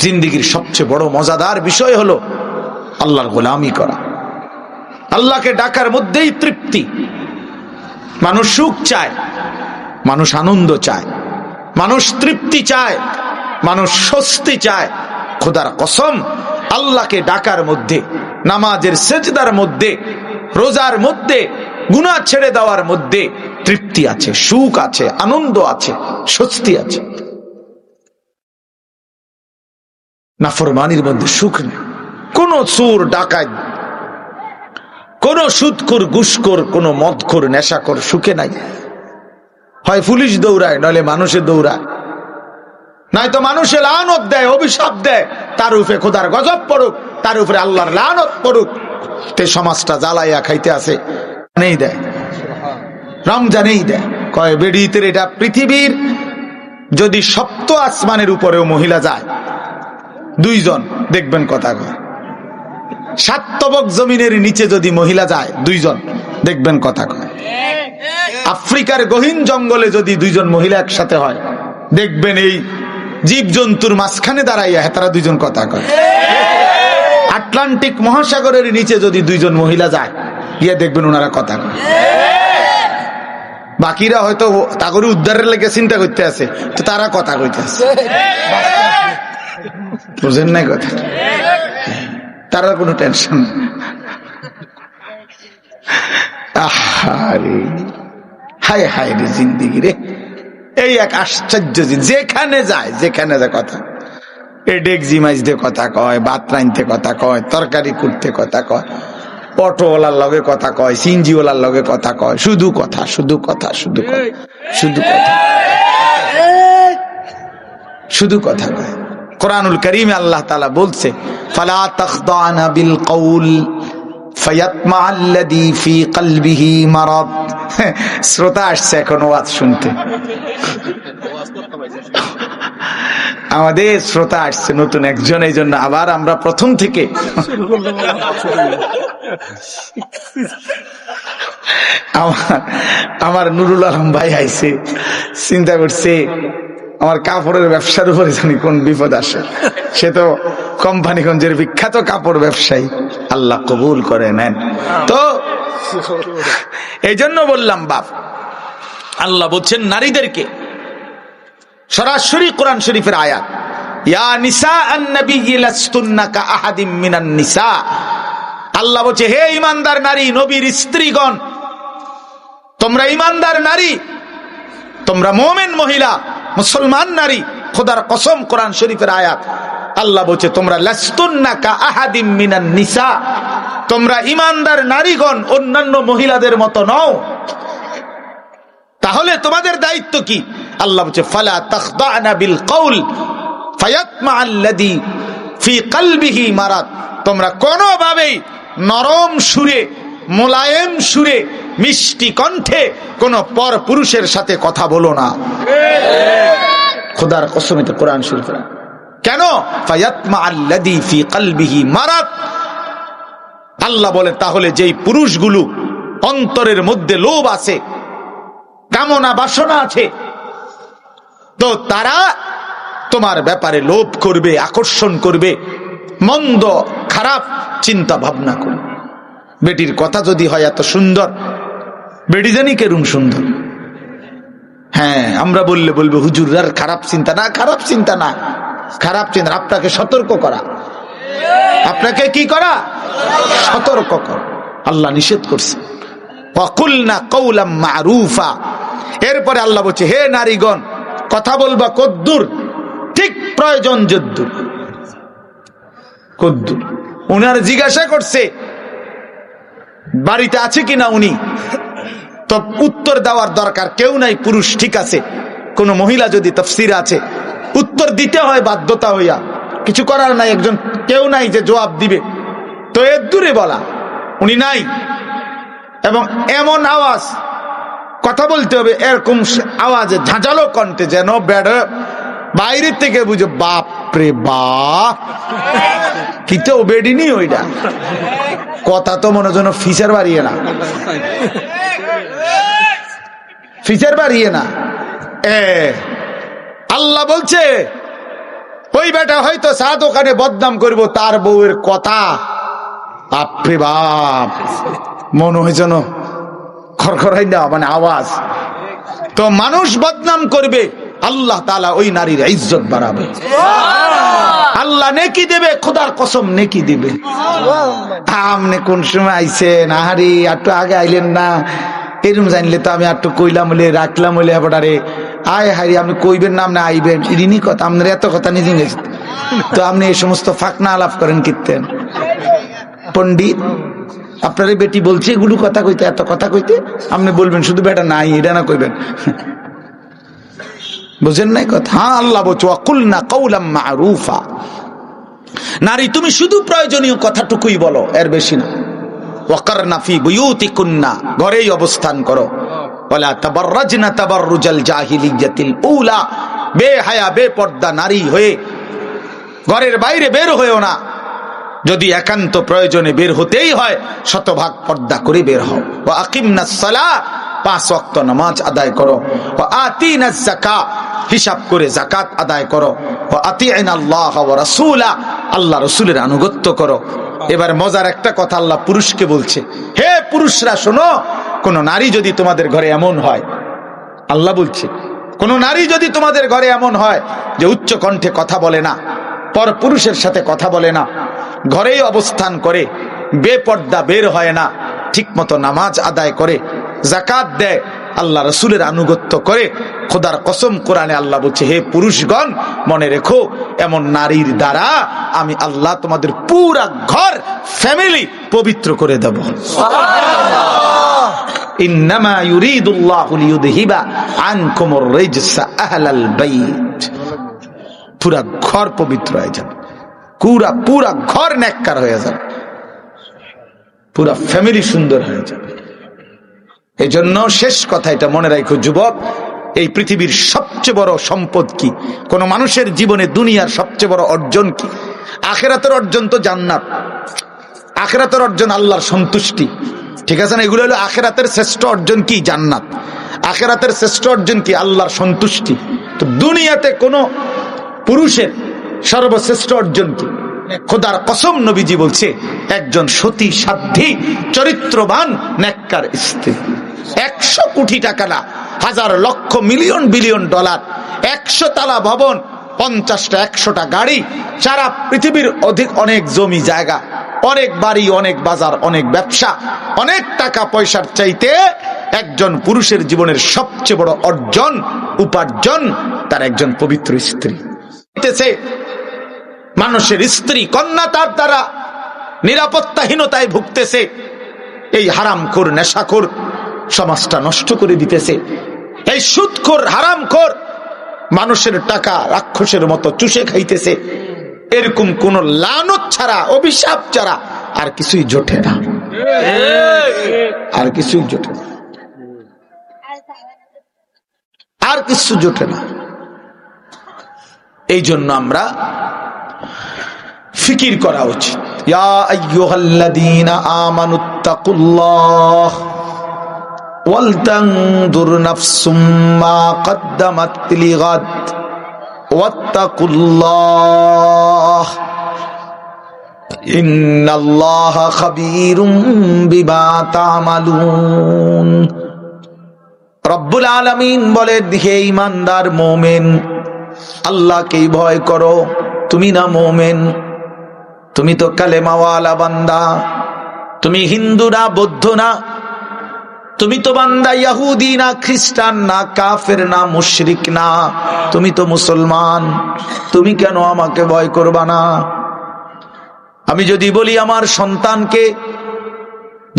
জিন্দেগির সবচেয়ে বড় মজাদার বিষয় হলো আল্লাহর গোলামি করা, আল্লাহকে ডাকার মধ্যেই তৃপ্তি। মানুষ সুখ চায়, মানুষ আনন্দ চায়, মানুষ তৃপ্তি চায়, মানুষ স্বস্তি চায়। খোদার কসম, আল্লাহকে ডাকার মধ্যে, নামাজের সেজদার মধ্যে, রোজার মধ্যে, গুনাহ ছেড়ে দেওয়ার মধ্যে তৃপ্তি আছে, সুখ আছে, আনন্দ আছে, স্বস্তি আছে। নাফরমানির মধ্যে সুখ নেই। কোন চোর ডাকাত, কোন সুদখোর, ঘুষখোর, কোন মদখোর, নেশাখোর সুখে নাই। হয় পুলিশ দৌড়ায়, নইলে মানুষে দৌড়ায়। নয়তো মানুষে লানত দেয়, অভিশাপ দেয়, তার উপরে খোদার গজব পড়ুক, তার উপরে আল্লাহর লানত পড়ুক। তে সমাজটা জ্বালাইয়া খাইতে আছে নেই দেয়, রমজানেই দেয়। কয় বেডিতের এটা পৃথিবীর যদি সপ্ত আসমানের উপরেও মহিলা যায়, 2 জন দেখবেন কথা কয়। 7 তবক জমিনের নিচে যদি মহিলা যায় 2 জন দেখবেন কথা কয়। আফ্রিকার গহীন জঙ্গলে যদি 2 জন মহিলা একসাথে হয়, দেখবেন এই জীবজন্তুর মাঝখানে দাঁড়াইয়া তারা 2 জন কথা কয়। আটলান্টিক মহাসাগরের নিচে যদি 2 জন মহিলা যায়, গিয়ে দেখবেন ওনারা কথা কয়। বাকিরা হয়তো তাগরে উদ্ধারের লেগে চিন্তা করতে আছে, তো তারা কথা কইতে আছে, বুঝেন নাই কথা, তারা কোনো টেনশন। আহারে হায় হায় রে জিন্দিগি রে, এই এক আশ্চর্য জিনিস। যেখানে যায় কথা, এ ডেকজি মাইজতে কথা কয়, ভাত রাইনতে কথা কয়, তরকারি করতে কথা কয়, অটোওয়ালার লগে কথা কয়, সিনজিওয়ালার লগে কথা কয়, শুধু কথা শুধু কথা শুধু কথা শুধু কথা শুধু কথা কয়। কোরআনুল কারীমে আল্লাহ তাআলা বলছে, ফালা তাখদানা বিল কওল ফায়াতমাআল্লাযী ফি কলবিহি মারাদ। শ্রোতা আসছে এখন ওয়াজ শুনতে, আমাদের শ্রোতা আসছে নতুন একজন, এই জন্য আবার আমরা প্রথম থেকে আমার নুরুল আলম ভাই আইছে, চিন্তা করছে আমার কাপড়ের ব্যবসার উপরে জানি কোন বিপদ আসে। সে তো কোম্পানিগঞ্জের বিখ্যাত কাপড় ব্যবসায়ী, আল্লাহ কবুল করে নেন। তো এই জন্য বললাম বাপ, আল্লাহ বলছেন নারীদেরকে, সরাসরি কোরআন শরীফের আয়াত, ইয়া নিসা আন-নবী লাস্তুন্না কাআহাদিম মিনান নিসা। আল্লাহ বলছে, হে ঈমানদার নারী, নবীর স্ত্রীগণ, তোমরা ঈমানদার নারী, তোমরা মুমিন মহিলা, মুসলমান নারী, খোদার কসম কোরআন শরীফের আয়াত। আল্লাহ বলছে, তোমরা লাস্তুন্না কাআহাদিম মিনান নিসা, তোমরা ঈমানদার নারীগণ অন্যান্য মহিলাদের মতো নও। তাহলে তোমাদের দায়িত্ব কি? আল্লাহ বলছে, ফালা তাখদানা বিল কওল ফায়াতমাআল্লাযী ফি কলবিহি মারাদ। তোমরা কোনোভাবেই নরম সুরে, মোলায়েম সুরে, মিষ্টি কণ্ঠে কোন পর পুরুষের সাথে কথা বলো না। খোদার কসম, এটা কোরআন শরীফ। কেন? ফায়াতমাআল্লাযী ফি কলবিহি মারাদ। আল্লাহ বলে, তাহলে যেই পুরুষগুলো অন্তরের মধ্যে লোভ আছে, কামনা বাসনা আছে, তো তারা তোমার ব্যাপারে লোভ করবে, আকর্ষণ করবে, মন্দ খারাপ চিন্তা ভাবনা করবে। বেটির কথা যদি হয় এত সুন্দর, বেটি জানি কেরুম সুন্দর। হ্যাঁ, আমরা বললে বলবে হুজুরার খারাপ চিন্তা না, খারাপ চিন্তা না, খারাপ চিন্তা আপনাকে সতর্ক করা, আপনাকে কি করা? সতর্ক করা। আল্লাহ নিষেধ করছে, ওয়াকুলনা কওলাম মারুফা। এরপরে আল্লাহ বলছে, হে নারীগণ, কথা বলবা কদ্দুর, ঠিক প্রয়োজন যদ্দুর। কদ্দুর উনার জিজ্ঞাসা করছে বাড়িতে আছে কিনা উনি, তো উত্তর দেওয়ার দরকার কেউ নাই, পুরুষ ঠিক আছে। কোন মহিলা যদি তাফসীর আছে, উত্তর দিতে হয় বাধ্যতা হইয়া, কিছু করার নাই, একজন কেউ নাই যে জবাব দিবে, তো এর দূরে বলা উনি নাই। এবং এমন আওয়াজ কথা বলতে হবে, এরকম আওয়াজে ঝাঁঝালো কণ্ঠে, যেন বেড়ে বাইরের থেকে বুঝে বাপ রে বাপ, কিতেও বেডিনি ওইটা কথা, তো মনে যেন ফিচার বাড়িয়ে না, ফিচার বাড়িয়ে না। আল্লাহ বলছে, ওই বেটা হয়তো চা দোকানে বদনাম করবো, তার বউয়ের কথা বাপরে বাপ, মনে হয় যেন খরখরাই না, মানে আওয়াজ। তো মানুষ বদনাম করবে, আল্লাহ তাআলা ওই নারীর ইজ্জত বাড়াবে, আল্লাহ নেকি দেবে, খোদার কসম নেকি দিবে। আপনি কোন সময় আইছেন? আহারি একটু আগে আইলেন না, এরম জানলে তো আমি একটু কইলাম বলে রাখলাম বলে এবারে আয় হারি, আপনি কইবেন না, আপনি আইবেন, ইনি কথা, আপনার এত কথা নিজে গেছে, তো আপনি এই সমস্ত ফাঁকনা আলাপ করেন কীর্তেন পণ্ডিত। আপনার বেটি বলছে এগুলো কথা কইতে, এত কথা কইতে, আপনি বলবেন শুধু বেটা নাই, এটা না কইবেন। বুঝেন নাই কথা? হ্যাঁ, আল্লাহ বলছে ওয়াকুলনা কাওলাম মারুফা, নারী তুমি শুধু প্রয়োজনীয় কথাটুকুই বলো, এর বেশি না। ওয়াকারনা ফি বুয়ুতিকুন্না, ঘরেই অবস্থান করো। ওয়ালা তাবাররাজনা তাবাররুজাল জাহিলিয়াতিল উলা, বেহায়া বেপর্দা নারী হয়ে ঘরের বাইরে বের হয়েও না। যদি একান্ত প্রয়োজনে বের হতেই হয়, শতভাগ পর্দা করে বের হও। ওয়া আকিমনাস সালাহ, 5 ওয়াক্ত নামাজ আদায় করো। ওয়া আতিনাজ যাকাত, হিসাব করে যাকাত আদায় করো। ওয়া আতিইনাল্লাহ ওয়া রাসূলা, আল্লাহ রাসূলের আনুগত্য করো। এবার মজার একটা কথা আল্লাহ পুরুষকে বলছে, হে পুরুষরা শোনো, কোন নারী যদি তোমাদের ঘরে এমন হয়, আল্লাহ বলছে কোন নারী যদি তোমাদের ঘরে এমন হয় যে উচ্চ কণ্ঠে কথা বলে না, পর পুরুষের সাথে কথা বলে না, ঘরেই অবস্থান করে, বেপর্দা বের হয় না, ঠিক মতো নামাজ আদায় করে, যাকাত দেয়, আল্লাহ রাসূলের আনুগত্য করে, খোদার কসম কোরআনে আল্লাহ বলছে, হে পুরুষগণ মনে রেখো, এমন নারীর দ্বারা আমি আল্লাহ তোমাদের পুরা ঘর ফ্যামিলি পবিত্র করে দেব। ইন্নামা ইউরিদুল্লাহু লিইউযহিবা আনকুমুর রিজসা আহলাল বাইত, পুরা ঘর পবিত্র হয়ে যাবে, পুরা ঘর নেককার হয়ে যাবে, পুরা ফ্যামিলি সুন্দর হয়ে যাবে। এই জন্য শেষ কথা এটা মনে রাখো যুবক, এই পৃথিবীর সবচেয়ে বড় সম্পদ কি? কোন মানুষের জীবনে দুনিয়ার সবচেয়ে বড় অর্জন কি? আখিরাতের অর্জন তো জান্নাত, আখিরাতের অর্জন আল্লাহর সন্তুষ্টি, ঠিক আছে না? এগুলো হলো আখিরাতের শ্রেষ্ঠ অর্জন কি? জান্নাত। আখিরাতের শ্রেষ্ঠ অর্জন কি? আল্লাহর সন্তুষ্টি। তো দুনিয়াতে কোন পুরুষের সর্বশ্রেষ্ঠ অর্জন কি? খোদার কসম নবীজি বলছে, একজন সতী সাধ্বী চরিত্রবান নেককার স্ত্রী। 100 কোটি টাকা না, হাজার লক্ষ মিলিয়ন বিলিয়ন ডলার, 100 তালা ভবন, 50টা 100টা গাড়ি, সারা পৃথিবীর অনেক জমি জায়গা, অনেক বাড়ি, অনেক বাজার, অনেক ব্যবসা, অনেক টাকা পয়সার চাইতে একজন পুরুষের জীবনের সবচেয়ে বড় অর্জন, উপার্জন তার একজন পবিত্র স্ত্রী। মানুষের স্ত্রী কন্যা তার দ্বারা নিরাপত্তাহীনতায় ভুগতেছে। এই হারামখোর নেশাখোর সমাজটা নষ্ট করে দিতেছে। এই সুদখোর হারামখোর মানুষের টাকা রাক্ষসের মতো চুষে খাইতেছে। এরকম কোন লানত ছাড়া, অভিশাপ ছাড়া আর কিছুই জোটে না, আর কিছুই জোটে না, আর কিছু জোটে না। এই জন্য আমরা ফিকির করা উচিত। ইয়া আইয়ুহাল্লাযীনা আমানুত্তাকুল্লাহ ওয়াল তানজুর নাফসুম মা কদ্দামাত লিগাদ ওয়াত্তাকুল্লাহ ইন্নাল্লাহা খাবীরুম বিমা তা'মালুন। রব্বুল আলামিন বলেন, হে ঈমানদার মুমিন, আল্লাহকেই ভয় করো। তুমি না মুমিন, তুমি তো কালেমাওয়ালা বান্দা, তুমি হিন্দু না, বৌদ্ধ না, তুমি তো বান্দা ইহুদি না, খ্রিস্টান না, কাফের না, মুশরিক না, তুমি তো মুসলমান। তুমি কেন আমাকে ভয় করবা না? আমি যদি বলি আমার সন্তানকে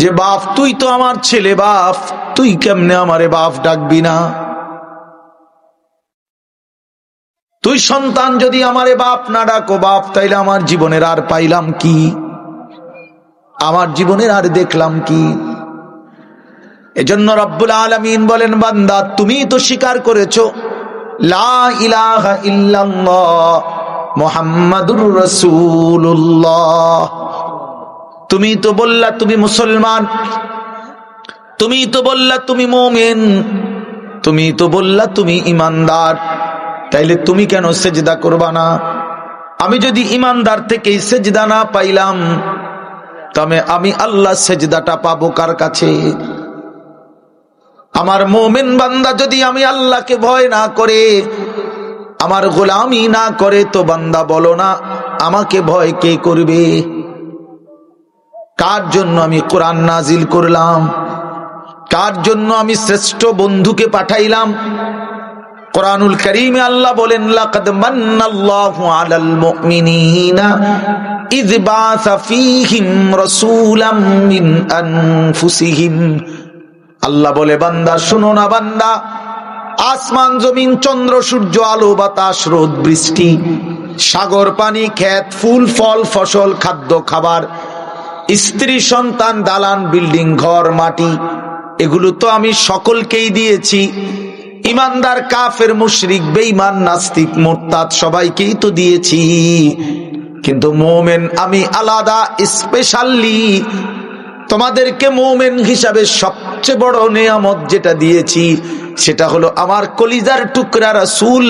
যে বাপ, তুই তো আমার ছেলে বাপ, তুই কেমনে আমারে বাপ ডাকবি না? তুই সন্তান যদি আমারে বাপ না ডাকো বাপ, তাইলে আমার জীবনের আর পাইলাম কি? আমার জীবনের আর দেখলাম কি? এজন্য রব্বুল আলামিন বলেন, বান্দা তুমি তো স্বীকার করেছো লা ইলাহা ইল্লাল্লাহ মুহাম্মাদুর রাসূলুল্লাহ। তুমি তো বললা তুমি মুসলমান, তুমি তো বললা তুমি মুমিন, তুমি তো বললা তুমি ঈমানদার, তাইলে তুমি কেন সেজদা করবা না? আমি যদি ঈমানদার থেকে সেজদা না পাইলাম, তবে আমি আল্লাহ সেজদাটা পাবো কার কাছে? আমার মুমিন বান্দা যদি আমি আল্লাহকে ভয় না করে, আমার গোলামি না করে, তো বান্দা বলো না আমাকে ভয় কে করবে? কার জন্য আমি কোরআন নাজিল করলাম? কার জন্য আমি শ্রেষ্ঠ বন্ধুকে পাঠাইলাম? কোরআনুল কারীমে আল্লাহ বলেন, লাকাদ মান্নাল্লাহু আলাল মুমিনিনা ইয বাআসা ফীহিম রাসূলাম মিন আনফুসিহিম। আল্লাহ বলে, বান্দা শোনো না, বান্দা আসমান জমিন চন্দ্র সূর্য আলো বাতাস রোদ বৃষ্টি সাগর পানি ক্ষেত ফুল ফল ফসল খাদ্য খাবার স্ত্রী সন্তান দালান বিল্ডিং ঘর মাটি এগুলো তো আমি সকলকেই দিয়েছি। ইমানদার কাফের মুশরিক বেঈমান নাস্তিক মুরতাদ সবাইকেই তো দিয়েছি, কিন্তু মুমিন আমি আলাদা স্পেশালি তোমাদেরকে মুমিন হিসাবে সবচেয়ে বড় নেয়ামত যেটা দিয়েছি সেটা হলো আমার কলিজার টুকরা রাসূল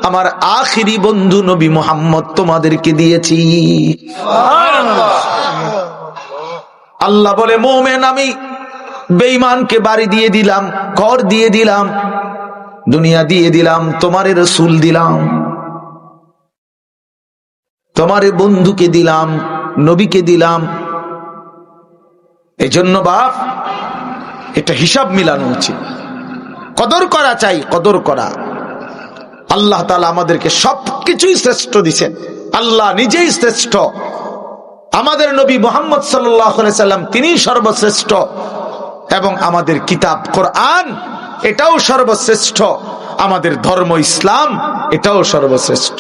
আমার আখিরি বন্ধু নবী মুহাম্মদ তোমাদেরকে দিয়েছি। আল্লাহ বলে মুমিন আমি বেঈমানকে বাড়ি দিয়ে দিলাম, ঘর দিয়ে দিলাম, দুনিয়া দিয়ে দিলাম, তোমারে রাসূল দিলাম, তোমারে বন্ধুকে দিলাম, নবীকে দিলাম। এই জন্য বাপ এটা হিসাব মিলানো উচিত, কদর করা চাই, কদর করা। আল্লাহ তাআলা আমাদেরকে সবকিছুই শ্রেষ্ঠ দিয়েছেন, আল্লাহ নিজেই শ্রেষ্ঠ, আমাদের নবী মুহাম্মদ সাল্লাল্লাহু আলাইহি সাল্লাম তিনিই সর্বশ্রেষ্ঠ, এবং আমাদের কিতাব কোরআন এটাও সর্বশ্রেষ্ঠ, আমাদের ধর্ম ইসলাম এটাও সর্বশ্রেষ্ঠ।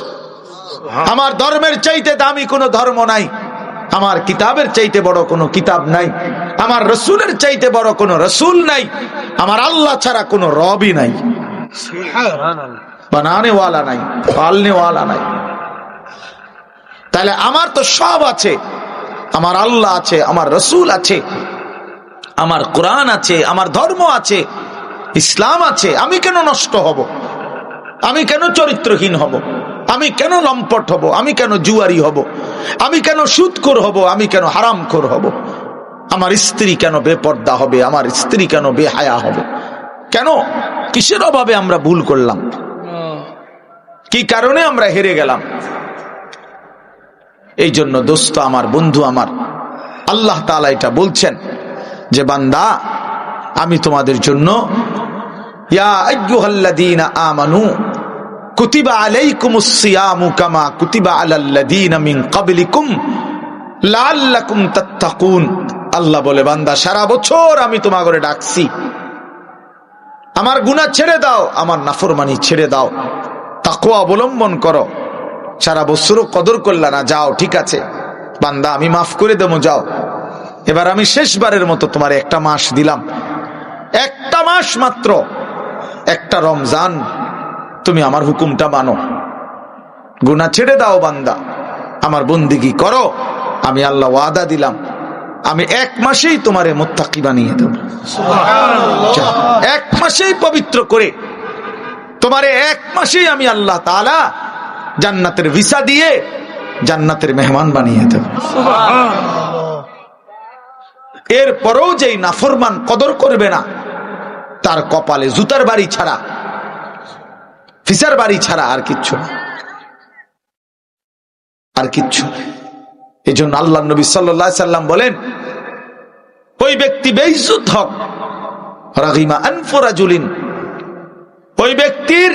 আমার ধর্মের চাইতে দামি কোনো ধর্ম নাই, আমার কিতাবের চাইতে বড় কোনো কিতাব নাই, আমার রসুলের চাইতে বড় কোনো রসুল নাই, আমার আল্লাহ ছাড়া কোনো রবই নাই, বানানে ওয়ালা নাই, পালনে ওয়ালা নাই। তাহলে আমার তো সব আছে, আমার আল্লাহ আছে, আমার রসুল আছে, আমার কোরআন আছে, আমার ধর্ম আছে, ইসলাম আছে। আমি কেন নষ্ট হব? আমি কেন চরিত্রহীন হব? আমি কেন লম্পট হব? আমি কেন জুয়ারি হব? আমি কেন সুদখোর হব? আমি কেন হারামখোর হব? আমার স্ত্রী কেন বেপর্দা হবে? আমার স্ত্রী কেন বেহায়া হবে? কেন? কিসের অভাবে আমরা ভুল করলাম? কি কারণে আমরা হেরে গেলাম? এই জন্য দোস্ত আমার, বন্ধু আমার, আল্লাহ তাআলা এটা বলছেন যে বান্দা আমি তোমাদের জন্য ইয়া আইয়ুহাল্লাযীনা আমানু কুতিবা আলাইকুমুস সিয়ামু কামা কুতিবা আলাল্লাযীনা মিন ক্বাবলিকুম লাআল্লাকুম তাত্তাকুন। আল্লাহ বলে বান্দা সারা বছর আমি তোমাকে ডাকছি, আমার গুনাহ ছেড়ে দাও, আমার নাফরমানি ছেড়ে দাও, তাকওয়া অবলম্বন করো। সারা বছরও কদর করলা না, যাও ঠিক আছে বান্দা আমি মাফ করে দেবো, যাও এবার আমি শেষবারের মতো তোমার একটা মাস দিলাম, একটা মাস মাত্র, একটা রমজান, তুমি আমার হুকুমটা মানো, গুনাহ ছেড়ে দাও বান্দা, আমার বন্দেগী করো। আমি আল্লাহ ওয়াদা দিলাম আমি এক মাসেই তোমারে মুত্তাকি বানিয়ে দেব, এক মাসেই পবিত্র করে তোমারে এক মাসেই আমি আল্লাহ তাআলা জান্নাতের ভিসা দিয়ে জান্নাতের মেহমান বানিয়ে দেব। এরপরেও যেই নাফরমান কদর করবে না তার কপালে জুতার বাড়ি ছাড়া, ফিসার বাড়ি ছাড়া আর কিচ্ছু না, আর কিচ্ছু। এই জন্য আল্লাহ নবী সাল্লাল্লাহু আলাইহি সাল্লাম বলেন ওই ব্যক্তি বেইজ্জত হোক, রাগিমা আনফু রাজুলিন, ওই ব্যক্তির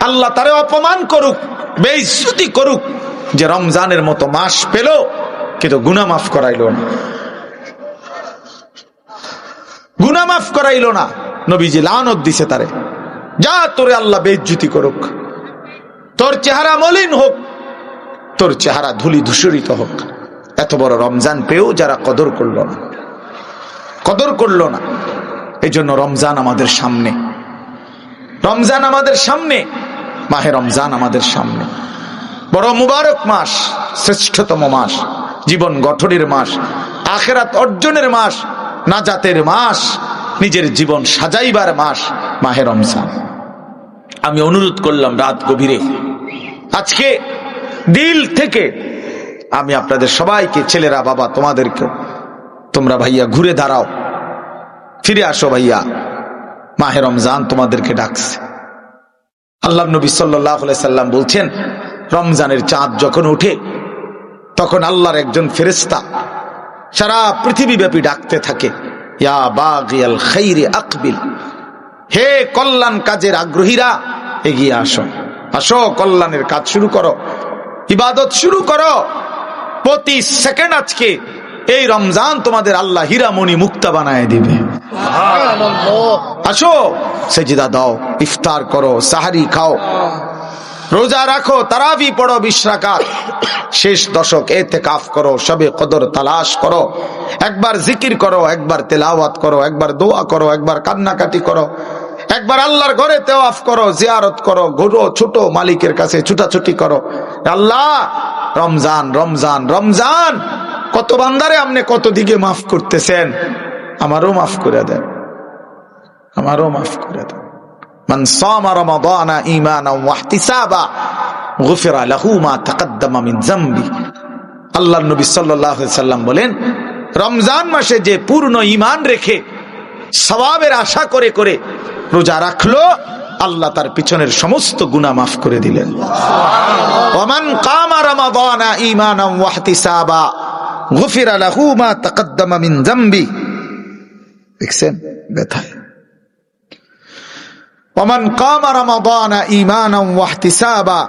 আল্লাহ তারে অপমান করুক, বেইজ্জতি করুক, যে রমজানের মতো মাস পেল কিন্তু গুনাহ মাফ করাইলো না, গুনাহ মাফ করাইলো না। নবীজি লানত দিছে তারে, যা তোরে আল্লাহ বেইজ্জতি করুক, তোর চেহারা মলিন হোক, তোর চেহারা ধুলি ধূসরিত হোক। এত বড় রমজান পেয়েও যারা কদর করলো না, কদর করলো না। এই জন্য রমজান আমাদের সামনে, রমজান আমাদের সামনে, মাহে রমজান আমাদের সামনে, বড় মুবারক মাস, শ্রেষ্ঠতম মাস, জীবন গঠনের মাস, আখিরাত অর্জনের মাস, নাজাতের মাস, নিজের জীবন সাজাইবার মাস, মাহে রমজান। আমি অনুরোধ করলাম রাত গভীরে, আজকে দিল থেকে আমি আপনাদের সবাইকে, ছেলেরা বাবা তোমাদেরকে, তোমরা ভাইয়া ঘুরে দাঁড়াও, ফিরে আসো ভাইয়া, মাহে রমজান তোমাদেরকে ডাকছে। আল্লাহ নবী সাল্লাল্লাহু আলাইহি সাল্লাম বলছেন রমজানের চাঁদ যখন ওঠে তখন আল্লাহর একজন ফেরেশতা সারা পৃথিবী ব্যাপী ডাকতে থাকে, ইয়া বাগিয়াল খাইরি আকবিল, হে কল্যাণ কাজের আগ্রহীরা এগিয়ে আসো, আসো কল্যাণের কাজ শুরু করো, ইবাদত শুরু করো। প্রতি সেকেন্ড আজকে এই রমজান তোমাদের আল্লাহ হীরামণি মুক্তা বানায় দিবে। আসো সেজদা দাও, ইফতার করো, সাহারি খাও, রোজা রাখো, তারাবি পড়ো 20 রাকাত, শেষ দশক ইতিকাফ করো, শবে কদর তালাশ করো, একবার জিকির করো, একবার তেলাওয়াত করো, একবার দোয়া করো, একবার কান্নাকাটি করো, একবার আল্লাহর ঘরে তাওয়াফ করো, জিয়ারত করো, ঘুরো, ছোট মালিকের কাছে ছুটাছুটি করো। আল্লাহ রমজান রমজান রমজান, কত বান্দারে আপনি কত দিকে মাফ করতেছেন, আমারও মাফ করে দেন, আমারও মাফ করে দেন। মান সামা রমাদানা ঈমানান ওয়া ইহতিসাবা গুফিরা লাহু মা তাকদ্দামা মিন যামবি। আল্লাহর নবী সাল্লাল্লাহু আলাইহি সাল্লাম বলেন, রমজান মাসে যে পূর্ণ ঈমান রেখে সওয়াবের আশা করে করে রোজা রাখলো, আল্লাহ তার পিছনের সমস্ত গুনাহ মাফ করে দিলেন। ওয়া মান কামা রমাদানা ঈমানান ওয়া ইহতিসাবা গুফিরা লাহু মা তাকদ্দামা মিন যামবি। দেখছেন ব্যথায়। ومن قام رمضان ايمانا واحتسابا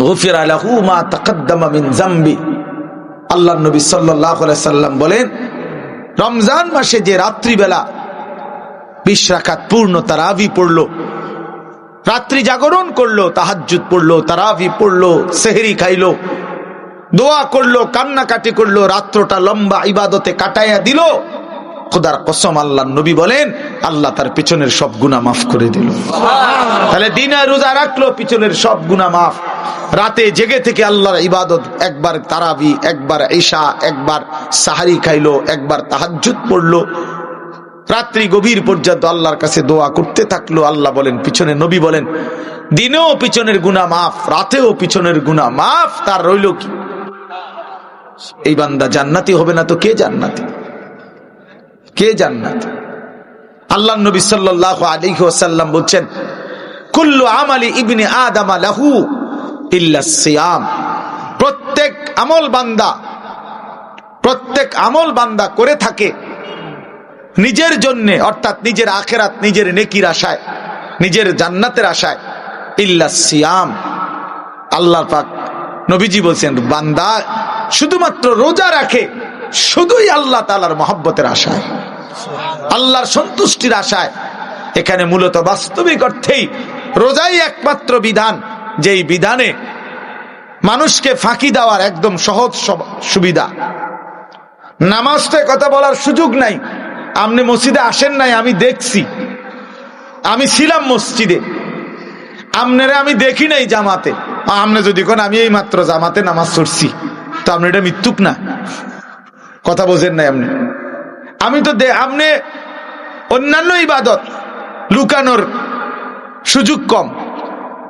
غفر له ما تقدم من ذنبه। আল্লাহর নবী সাল্লাল্লাহু আলাইহি সাল্লাম বলেন, রমজান মাসে যে রাত্রিবেলা 20 রাকাত পূর্ণ তারাবি পড়লো, রাত্রি জাগরণ করলো, তাহাজ্জুদ পড়লো, তারাবি পড়লো, সেহরি খাইলো, দোয়া করলো, কান্নাকাটি করলো, রাত্রটা লম্বা ইবাদতে কাটাইয়া দিল, খোদার কসম আল্লাহর নবী বলেন আল্লাহ তার পিছনের সব গুনাহ মাফ করে দিল। তাহলে দিনে রোজা রাখলো, পিছনের সব গুনাহ মাফ। রাতে জেগে থেকে আল্লাহর ইবাদত, একবার তারাবি, একবার ইশা, একবার সাহারি খাইলো, একবার তাহাজ্জুদ পড়লো, রাত্রি গভীর পর্যন্ত আল্লাহর কাছে দোয়া করতে থাকলো। আল্লাহ বলেন, পিছনে নবী বলেন, দিনেও পিছনের গুনাহ মাফ, রাতেও পিছনের গুনাহ মাফ। তার রইল কি? এই বান্দা জান্নাতি হবে না তো কে জান্নাতি? কে জান্নাতি? আল্লাহর নবী সাল্লাল্লাহু আলাইহি ওয়াসাল্লাম বলছেন, কুল্লু আমালি ইবনে আদম লাহু ইল্লা সিয়াম। প্রত্যেক আমল বান্দা করে থাকে নিজের জন্য, অর্থাৎ নিজের আখিরাত, নিজের নেকির আশায়, নিজের জান্নাতের আশায়, ইল্লা সিয়াম। আল্লাহ পাক নবীজি বলছেন, বান্দা শুধুমাত্র রোজা রাখে শুধুই আল্লাহ তাআলার মহব্বতের আশায়, আল্লাহর সন্তুষ্টির আশায়। এখানে মূলত বাস্তবিক অর্থেই রোজাই একমাত্র বিধান, যেই বিধানে মানুষকে ফাঁকি দেওয়ার একদম সহজ সুবিধা। নামাজটা কথা বলার সুযোগ নাই। আপনি মসজিদে আসেন নাই, আমি দেখছি, আমি ছিলাম মসজিদে, আপনারা আমি দেখি নাই জামাতে। আপনি যদি কোন আমি এই মাত্র জামাতে নামাজ পড়ছি, তো আপনি এটা মিথ্যুক না? কথা বোঝেন নাই আপনি? আমি তো আপনি অন্যান্য ইবাদত লুকানোর সুযোগ কম,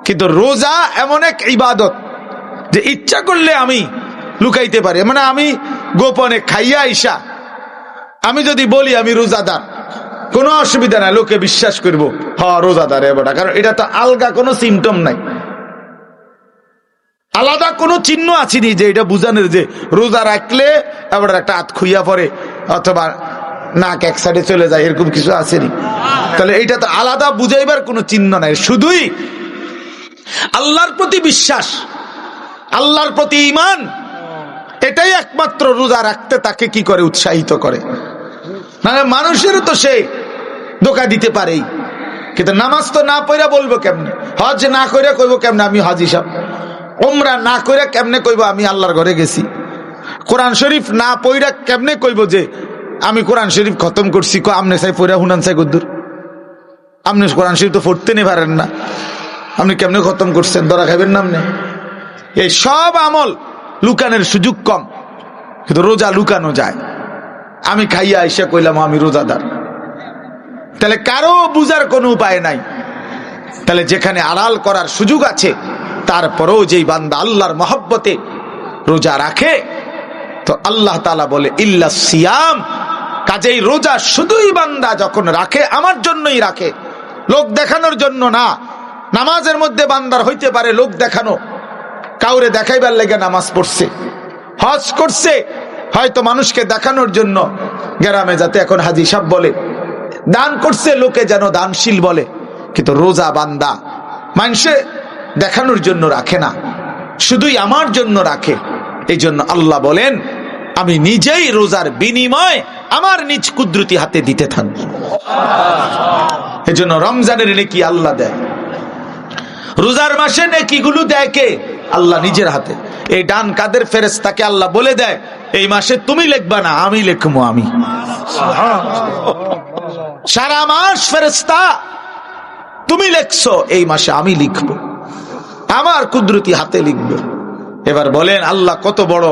কিন্তু রোজা এমন এক ইবাদত যে ইচ্ছা করলে আমি লুকাইতে পারি। মানে আমি গোপনে খাইয়া আইসা আমি যদি বলি আমি রোজাদার, কোনো অসুবিধা নাই, লোকে বিশ্বাস করব হ্যাঁ রোজাদার এবারটা, কারণ এটা তো আলগা কোনো সিমটম নাই, আলাদা কোনো চিহ্ন আসেনি যে এটা বুঝানোর যে রোজা রাখলে এবার একটা হাত খুইয়া পড়ে অথবা নাক এক সাইডে চলে যায়, এরকম কিছু আসেনি। তাহলে এটা তো আলাদা বুঝাইবার কোনো চিহ্ন নাই, শুধুই আল্লাহর প্রতি বিশ্বাস, আল্লাহর প্রতি ঈমান, এটাই একমাত্র রোজা রাখতে তাকে কি করে? উৎসাহিত করে। মানে মানুষের তো সে ধোঁকা দিতে পারেই, কিন্তু নামাজ তো না পড়া বলবো কেমনে? হজ না করে কইব কেমনে আমি হাজি সাহেব? উমরা না করে কেমনে কইব আমি আল্লাহর ঘরে গেছি? কোরআন শরীফ না পড়া কেমনে কইব যে আমি কোরআন শরীফ খতম করছি? আমনে চাই পড়া হুনান চাই গদ্দুর, আপনি কোরআন শরীফ তো পড়তে নে পারেন না, আপনি কেমনে খতম করছেন? ধরা খাইবেন না আপনি? এই সব আমল লুকানোর সুযোগ কম, কিন্তু রোজা লুকানো যায়। আমি খাইয়া আইসা কইলাম আমি রোজাদার, তাহলে কারো বুঝার কোনো উপায় নাই। তাহলে যেখানে আড়াল করার সুযোগ আছে, তারপরেও যেই বান্দা আল্লাহর মহব্বতে রোজা রাখে, তো আল্লাহ তাআলা বলে ইল্লা সিয়াম। কাজেই রোজা শুধুই বান্দা যখন রাখে আমার জন্যই রাখে, লোক দেখানোর জন্য না। নামাজের মধ্যে বান্দার হইতে পারে লোক দেখানো, কাউরে দেখাইবার লেগে নামাজ পড়ছে, হজ করছে হয়তো মানুষকে দেখানোর জন্য, গ্রামে যাতে এখন হাজি সাহেব বলে, দান করছে লোকে যেন দানশীল বলে, কিন্তু রোজা বান্দা মানুষে দেখানোর জন্য রাখে না, শুধুই আমার জন্য রাখে। এই জন্য আল্লাহ বলেন আমি নিজেই রোজার বিনিময় আমার নিজ কুদরতি হাতে দিতে থাকবো। এজন্য রমজানের নেকি আল্লাহ দেয়, রোজার মাসে নেকিগুলো দেয় কে? আল্লাহ নিজের হাতে। এই ডান কাদের ফেরেশতাকে আল্লাহ বলে দেয়, এই মাসে তুমি লিখবা না, আমি লিখবো। আমি সারা মাস ফেরেশতা তুমি লিখছো, এই মাসে আমি লিখবো, আমার কুদরতি হাতে লিখবো। এবার বলেন আল্লাহ কত বড়,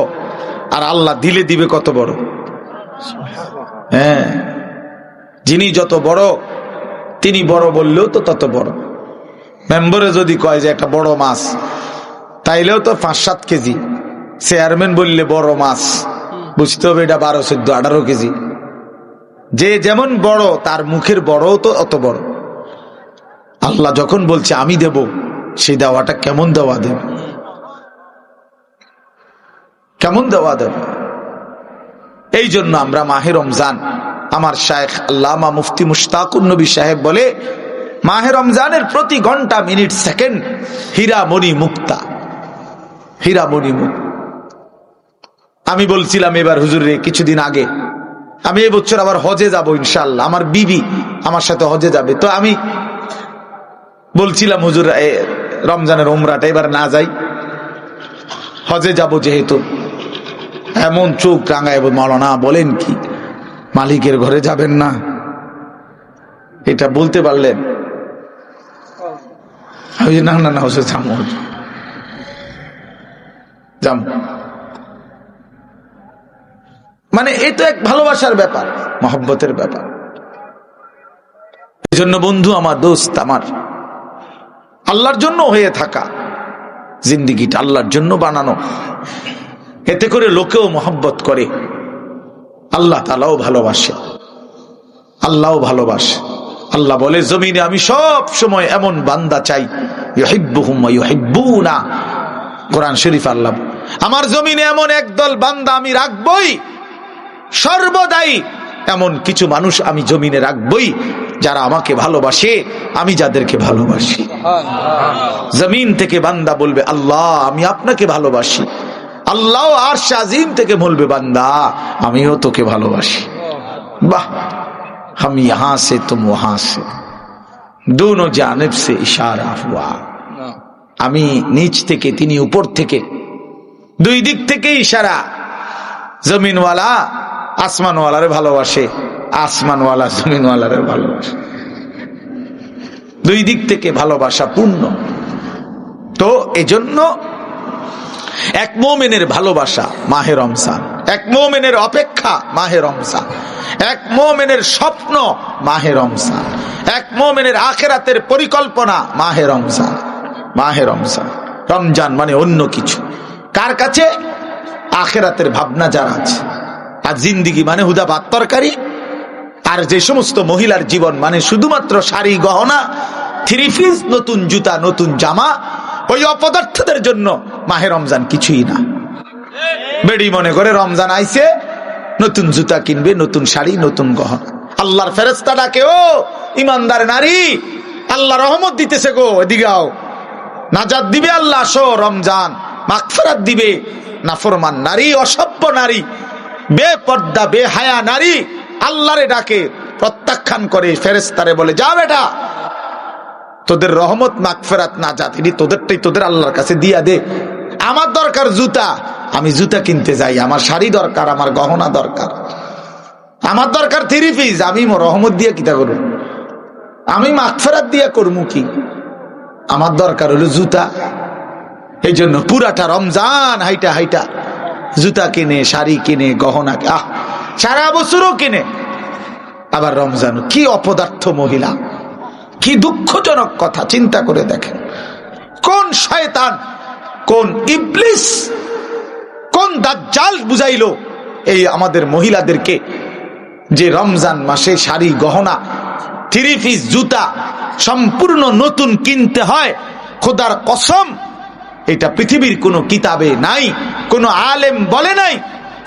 আর আল্লাহ দিলে দিবে কত বড়। হ্যাঁ, যিনি যত বড় তিনি বড় বললেও তো তত বড়। মেম্বরে যদি কয় যে একটা বড় মাছ, তাইলেও তো 5-7 কেজি। চেয়ারম্যান বললে বড় মাছ, বুঝতে হবে এটা 12, 14, 18 কেজি। যে যেমন বড় তার মুখের বড়ও তো অত বড়। আল্লাহ যখন বলছে আমি দেব, সেই দেওয়াটা কেমন দেওয়া দেব, কেমন দেওয়া দেব। এই জন্য আমরা মাহে রমজান, আমার শায়েখ আল্লামা মুফতি মুশতাকুর নবী সাহেব বলে, মাহে রমজানের প্রতি ঘন্টা মিনিট সেকেন্ড হীরামণি মুক্তা, হীরামণি মুক্তা। আমি বলছিলাম এবার হুজুরে কিছুদিন আগে, আমি এবছর আবার হজে যাব ইনশাআল্লাহ, আমার বিবি আমার সাথে হজে যাবে। তো আমি বলছিলাম হুজুর রমজানের উমরাটা এবার না যাই, হজে যাব যেহেতু। এমন চোখ রাঙায় মাওলানা বলেন কি, মালিকের ঘরে যাবেন না? এটা বলতে পারলেন? না না না হুজুর যাম। মানে এ তো এক ভালোবাসার ব্যাপার, মহব্বতের ব্যাপার। এই জন্য বন্ধু আমার, দোস্ত আমার, আল্লাহর জন্য হয়ে থাকা, জিন্দিগিটা আল্লাহর জন্য বানানো, এতে করে লোকেও মহব্বত করে, আল্লাহ তাআলাও ভালোবাসে, আল্লাহও ভালোবাসে। আল্লাহ বলে জমিনে আমি সব সময় এমন বান্দা চাই, ইউহিব্বুহুম ওয়া ইউহিব্বুনা। কোরআন শরীফ আল্লাহ, আমার জমিনে এমন একদল বান্দা আমি রাখবই, সর্বদাই এমন কিছু মানুষ আমি জমিনে রাখবই যারা আমাকে ভালোবাসে, আমি যাদেরকে ভালোবাসি। জমিন থেকে বান্দা বলবে আল্লাহ আমি আপনাকে ভালোবাসি, আল্লাহ আরশ আজিম থেকে বলবে বান্দা আমিও তোকে ভালোবাসি। বাহ, हम यहां से तुम वहां से, दोनों जानिब से इशारा हुआ। আমি নিচ থেকে তিনি উপর থেকে, দুই দিক থেকে ইশারা। জমিনওয়ালা আসমানওয়ালারে ভালোবাসে, আসমানওয়ালা জমিনওয়ালারে ভালোবাসে, দুই দিক থেকে ভালোবাসা পূর্ণ। তো এজন্য এক মুমিনের ভালোবাসা মাহে রমজান, এক মুমিনের অপেক্ষা মাহে রমজান, এক মুমিনের স্বপ্ন মাহে রমজান, এক মুমিনের আখিরাতের পরিকল্পনা মাহে রমজান। মাহে রমজান, রমজান মানে অন্য কিছু কার কাছে? আখিরাতের ভাবনা যারা আছে। আর জিন্দিগি মানে হুদা ভাত তরকারি, আর যে সমস্ত মহিলার জীবন মানে শুধুমাত্র শাড়ি গহনা, 3 পিস, নতুন জুতা, নতুন জামা, ওই অপদার্থদের জন্য মাহে রমজান কিছুই না। বেডি মনে করে রমজান আইছে, নতুন জুতা কিনবে, নতুন শাড়ি, নতুন গহনা। আল্লাহর ফেরেশতা ডাকে, ও ইমানদার নারী, আল্লাহ রহমত দিতেছে গো, এদিকে আও, নাজাত দিবে আল্লাহ, আসো রমজান, মাগফিরাত দিবে। নাফরমান নারী, অসভ্য নারী, বেপর্দা বেহায়া নারী আল্লাহরে ডাকে, প্রত্যাখ্যান করে, ফেরেশতারে বলে যা বেটা, তোদের রহমত মাগফিরাত নাজাত এটি তোদেরটাই তোদের আল্লাহর কাছে দিয়া দে। আমার দরকার জুতা, আমি জুতা কিনতে যাই, আমার শাড়ি দরকার, আমার গহনা দরকার, আমার দরকার 3 পিস, আমি রহমত দিয়ে কিতা করব, আমি মাগফিরাত দিয়া করবো কি? আমার দরকার হলো জুতা। এই জন্য পুরাটা রমজান হাইটা হাইটা জুতা কিনে, শাড়ি কিনে, গহনা, সারা বছরও কিনে। আবার রমজান, কি অপদার্থ মহিলা, কি দুঃখজনক কথা, চিন্তা করে দেখেন। কোন শয়তান, কোন ইবলিস, কোন দাজ্জাল বুঝাইলো এই আমাদের মহিলাদেরকে যে রমজান মাসে শাড়ি গহনা, 3 পিস জুতা সম্পূর্ণ নতুন কিনতে হয়। খোদার কসম, এটা পৃথিবীর কোনো কিতাবে নাই, কোনো আলেম বলে নাই,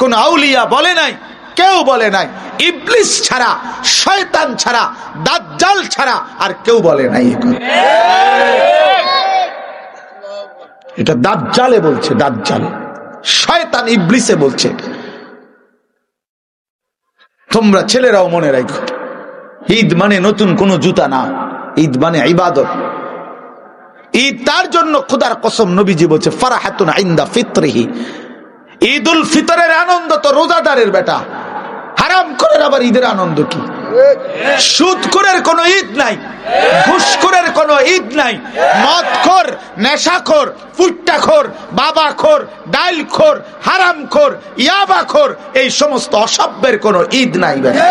কোনো আউলিয়া বলে নাই, কেউ বলে নাই, ইবলিস ছাড়া, শয়তান ছাড়া, দাজ্জাল ছাড়া আর কেউ বলে নাই। এটা দাজ্জালে বলছে, দাজ্জালে, শয়তান ইবলিসে বলছে। তোমরা ছেলেরাও মনে রাখো, ঈদ মানে নতুন কোন জুতা না, ঈদ মানে ইবাদত। ঈদ তার জন্য খোদার কসম নবীজি বলছে ফারাহাতুন ইনদা ফিতরিহি, ঈদুল ফিতরের আনন্দ তো রোজাদারের বেটা, হারাম করে আবার ঈদের আনন্দ কি? সুদখোরের কোনো ঈদ নাই, ঘুষখোরের কোনো ঈদ নাই, মদখোর, নেশাখোর, ফুট্টাখোর, বাবাখোর, ডাইলখোর, হারামখোর, ইয়াবাখোর, এই সমস্ত অসভ্যের কোনো ঈদ নাই বেটা।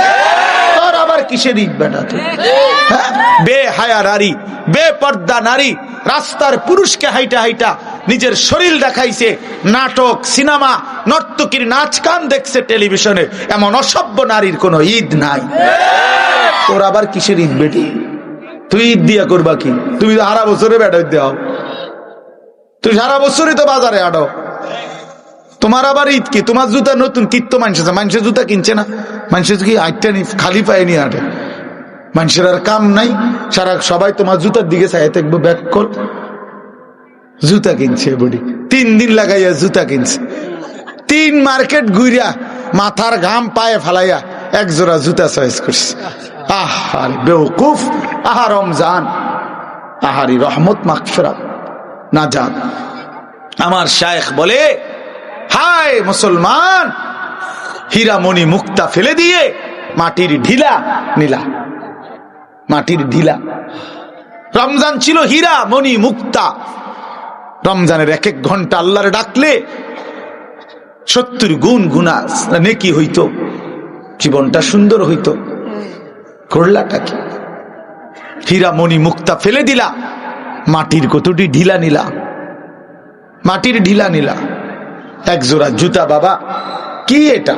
তোর আবার কিসের ঈদ বেটা তুই? বেহায়া নারী, বেপর্দা নারী রাস্তার পুরুষকে হাইটা হাইটা নিজের শরীর দেখাইছে, নাটক, সিনেমা, নর্তকীর নাচ গান দেখছে টেলিভিশনে, এমন অসভ্য নারীর কোনো ঈদ নাই। তোর আবার কিসের ঈদ বেটি? তুই ঈদ দিয়া করবা কি? তুমি তো সারা বছরে বেটা দেও, তুই সারা বছরই তো বাজারে আডো, তোমার আবার ঈদ কি? তোমার জুতা নতুন কিত্ত মানুষের জুতা কিনছে না, মানুষের কি আটটা নি খালি পায়ে নিয়ে আটে, মানুষের আর কাম নাই, সারা সবাই তোমার জুতার দিকে চাই দেখবো, ব্যাক কর জুতা কিনছে বডি, 3 দিন লাগাইয়া জুতা কিনছে, 3 মার্কেট ঘুরিয়া মাথার ঘাম পায়ে ফালাইয়া এক জোড়া জুতা চয়েস করছে। আহারে বেওকুফ, আহা রমজান, আহারি রহমত মাগফিরাত না জান। আমার শায়েখ বলে, হায় মুসলমান, হীরামণি মুক্তা ফেলে দিয়ে মাটির ঢিলা নিলা, মাটির ঢিলা। রমজান ছিল হীরা মণি মুক্তা। রমজানের 1-1 ঘন্টা আল্লাহরে ডাকলে 70 গুণ গুনাহ নেকি হইতো, জীবনটা সুন্দর হইতো। করলাটা কি? হীরা মণি মুক্তা ফেলে দিলা, মাটির কতটি ঢিলা নিলা, মাটির ঢিলা নিলা। এক জোড়া জুতা বাবা কি এটা?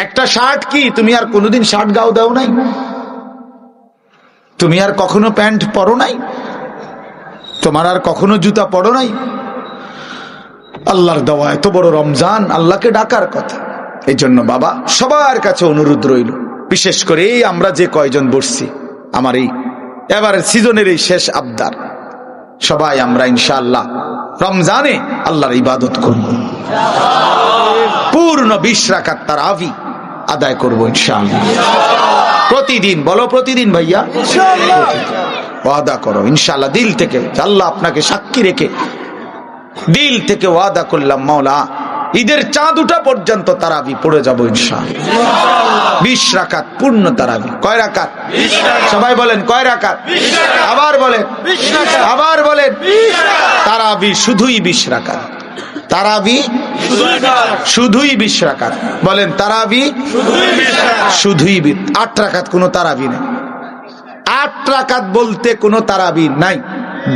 একটা শার্ট কি? তুমি আর কোনোদিন শার্ট গাও দাও নাই? তুমি আর কখনো প্যান্ট পরো নাই? তোমার আর কখনো জুতা পরো নাই? আল্লাহর দেওয়া এত বড় রমজান, আল্লাহকে ডাকার কথা। এই জন্য বাবা সবার কাছে অনুরোধ রইল, বিশেষ করে এই আমরা যে কয়জন বসছি, আমার এই এবারের সিজনের এই শেষ আবদার, সবাই আমরা ইনশাআল্লাহ রমজানে আল্লাহর ইবাদত করব, পূর্ণ 20 রাকাত তারাবি আদায় করব ইনশাআল্লাহ। প্রতিদিন বলো, প্রতিদিন ভাইয়া ওয়াদা করো ইনশাআল্লাহ, দিল থেকে। আল্লাহ আপনাকে সাক্ষী রেখে দিল থেকে ওয়াদা করলাম, মাওলা ঈদের চাঁদ উঠা পর্যন্ত তারাবি পড়ে যাবো ইনশাআল্লাহ। 20 রাকাত পূর্ণ তারাবি। কয় রাকাত? সবাই বলেন কয় রাকাত? আবার বলেন, আবার বলেন। তারাবি শুধুই 20 রাকাত, তারাবি শুধুই 20 রাকাত। বলেন তারাবি শুধুই 8 রাকাত, কোনো তারাবি নেই। 8 রাকাত বলতে কোনো তারাবি নাই,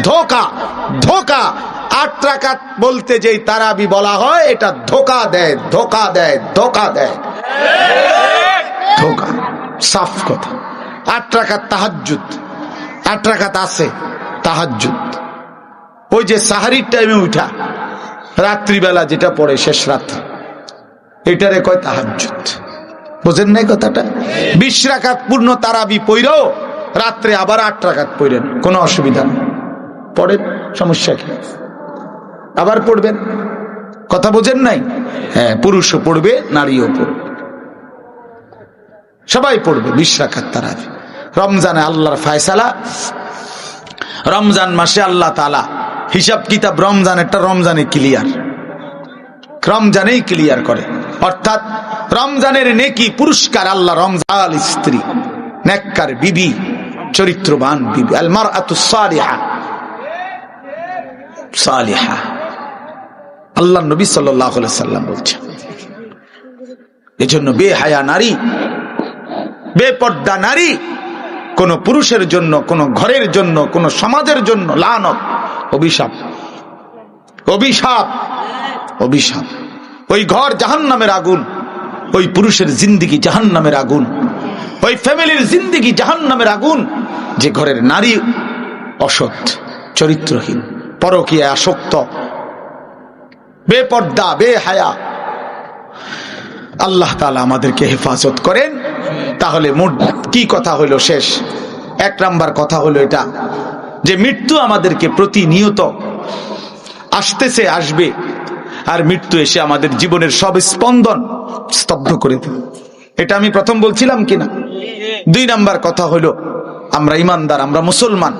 ধোকা, ধোকা। 8 রাকাত বলতে যেই তারাবি বলা হয়, এটা ধোকা দেয়, ধোকা দেয়, ধোকা দেয়, ধোকা, সাফ কথা। 8 রাকাত তাহাজ্জুদ, 8 রাকাত আছে তাহাজ্জুদ, ওই যে সাহারির টাইমে উঠা, রাত্রিবেলা যেটা পড়ে শেষ রাত্রি, এটারে কয় তাহাজ্জুদ। বুঝেন নাই কথাটা? 20 রাকাত পূর্ণ তারাবি পড়েও রাত্রে আবার 8 রাকাত পড়েন, কোনো অসুবিধা নেই, পড়েন, সমস্যা কি? আবার পড়বেন, কথা বোঝেন নাই? হ্যাঁ, পুরুষও পড়বে, নারীও পড়বে, সবাই পড়বে 20 রাকাত তারাবি। রমজানে আল্লাহর ফয়সালা, রমজান মাসে আল্লাহ তাআলা হিসাব কিতাব রমজানেরটা রমজানে ক্লিয়ার, রমজানেই ক্লিয়ার করে। অর্থাৎ রমজানের নেকি পুরস্কার আল্লাহ রমজান স্ত্রী, নেককার বিবি, চরিত্রবান বিবি, আল মারআতুস সালিহা, সালিহা, আল্লাহ নবী সাল্লাল্লাহু আলাইহি সাল্লাম বলছেন। এজন্য বেহায়া নারী, বেপর্দা নারী কোন পুরুষের জন্য, কোন ঘরের জন্য, কোন সমাজের জন্য লানত, অভিশাপ, অভিশাপ, অভিশাপ। ওই ঘর জাহান্নামের আগুন, ওই পুরুষের জিন্দেগি জাহান্নামের আগুন, ওই ফ্যামিলির জিন্দেগি জাহান্নামের আগুন, যে ঘরের নারী অসৎ, চরিত্রহীন, পরকীয়ায় আসক্ত, বেপর্দা, বেহায়া। আল্লাহ তাআলা আমাদেরকে হেফাজত করেন। তাহলে মোট কি কথা হলো? শেষ 1 নাম্বার কথা হলো এটা, যে মৃত্যু আমাদেরকে প্রতিনিয়ত আসতেছে, আসবে, আর মৃত্যু এসে আমাদের জীবনের সব স্পন্দন স্তব্ধ করে দেবে। এটা আমি প্রথম বলছিলাম কিনা? 2 নাম্বার কথা হলো, আমরা ইমানদার, আমরা মুসলমান,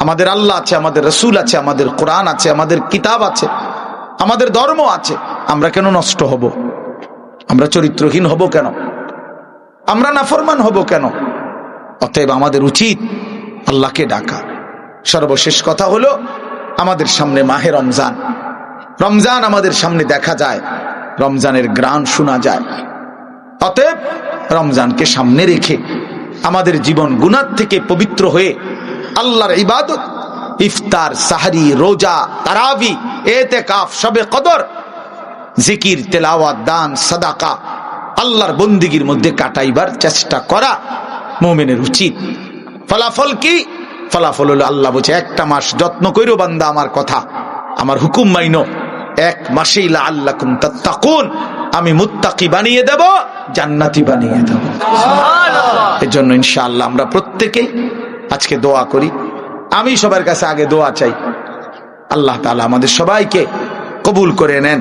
আমাদের আল্লাহ আছে, আমাদের রসুল আছে, আমাদের কোরআন আছে, আমাদের কিতাব আছে, আমাদের ধর্ম আছে। আমরা কেন নষ্ট হব? আমরা চরিত্রহীন হব কেন? আমরা নাফরমান হব কেন? অতএব আমাদের উচিত আল্লাহকে ডাকা। সর্বশেষ কথা হলো, আমাদের সামনে মাহে রমজান, রমজান আমাদের সামনে দেখা যায়, রমজানের গ্রাণ শোনা যায়। অতএব রমজানকে সামনে রেখে আমাদের জীবন গুনাহ থেকে পবিত্র হয়ে আল্লাহর ইবাদত, ইফতার, সাহরি, রোজা, তারাবি, এতেকাফ, শবে কদর, জিকির, তেলাওয়াত, দান, সাদাকা, আল্লাহর বন্দিগির মধ্যে কাটাইবার চেষ্টা করা মুমিনের উচিত। ফলাফল কি? ফলাফল হলো আল্লাহ বলছে, 1 মাস যত্ন কইরো বান্দা আমার কথা, আমার হুকুম মাইনো, 1 মাসেই লাআল্লাকুম তাত্তাকুন, আমি মুত্তাকি বানিয়ে দেব, জান্নাতি বানিয়ে দেব। এজন্য ইনশাআল্লাহ আমরা প্রত্যেকেই আজকে দোয়া করি। আমি সবার কাছে আগে দোয়া চাই, আল্লাহ তাআলা আমাদের সবাইকে কবুল করে নেন।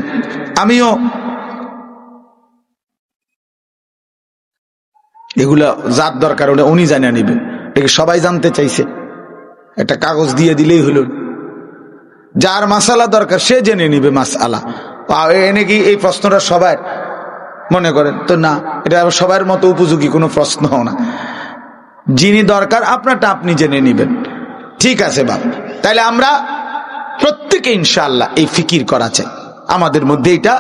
আমিও এগুলা যার দরকার হলে উনি জানিয়ে নিবেন, এটাকে সবাই জানতে চাইছে, একটা কাগজ দিয়ে দিলেই হলো। যার মাসালা দরকার সে জেনে নিবে মাসালা। এনে কি এই প্রশ্নটা সবার মনে করেন তো না, এটা সবার মতো উপযোগী কোনো প্রশ্ন না। যিনি দরকার আপনারটা আপনি জেনে নিবেন, ঠিক আছে বাবা? তাইলে আমরা প্রত্যেকে ইনশাআল্লাহ এই ফিকির করা চাই আমাদের মধ্যে, এটা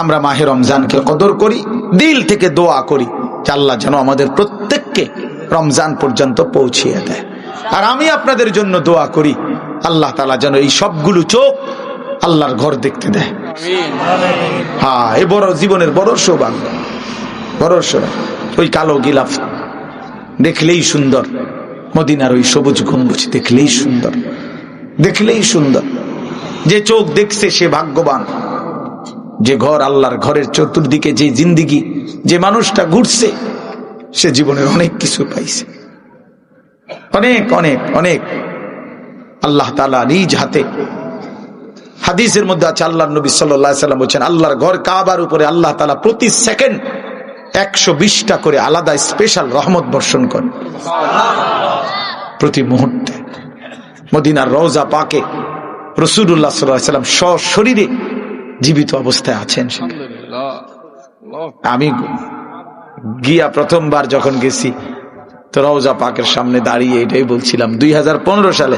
আমরা মাহে রমজানকে কদর করি, দিল থেকে দোয়া করি যে আল্লাহ যেন আমাদের প্রত্যেককে রমজান পর্যন্ত পৌঁছিয়ে দেয়। আর আমি আপনাদের জন্য দোয়া করি, আল্লাহ তাআলা যেন এই সবগুলো চোখ আল্লাহর ঘর দেখতে দেয়। হ্যাঁ, এ বড় জীবনের বড় সৌভাগ্য, বড় সৌভাগ্য। ওই কালো গিলাফ দেখলেই সুন্দর, মদিনার ওই সবুজ গম্বুজ দেখলেই সুন্দর, দেখলেই সুন্দর। যে চোখ দেখছে সে ভাগ্যবান। যে ঘর, আল্লাহর ঘরের চতুর্দিকে যে জিন্দিগি, যে মানুষটা ঘুরছে, সে জীবনের অনেক কিছু পাইছে, অনেক অনেক অনেক। আল্লাহ তাআলা নিজ হাতে, হাদিসের মধ্যে আছে, আল্লাহর নবী সাল্লাল্লাহু আলাইহি ওয়াসাল্লাম বলেছেন, আল্লাহর ঘর কাবার উপরে আল্লাহ তাআলা প্রতি সেকেন্ড 120টা করে আলাদা স্পেশাল রহমত বর্ষণ করেন প্রতি মুহূর্তে। মদিনার রওজা পাকে রাসূলুল্লাহ সাল্লাল্লাহু আলাইহি ওয়াসাল্লাম সশরীরে জীবিত অবস্থায় আছেন। আমি গিয়া প্রথমবার যখন গেছি তো রওজা পাকের সামনে দাঁড়িয়ে এটাই বলছিলাম 2015 সালে,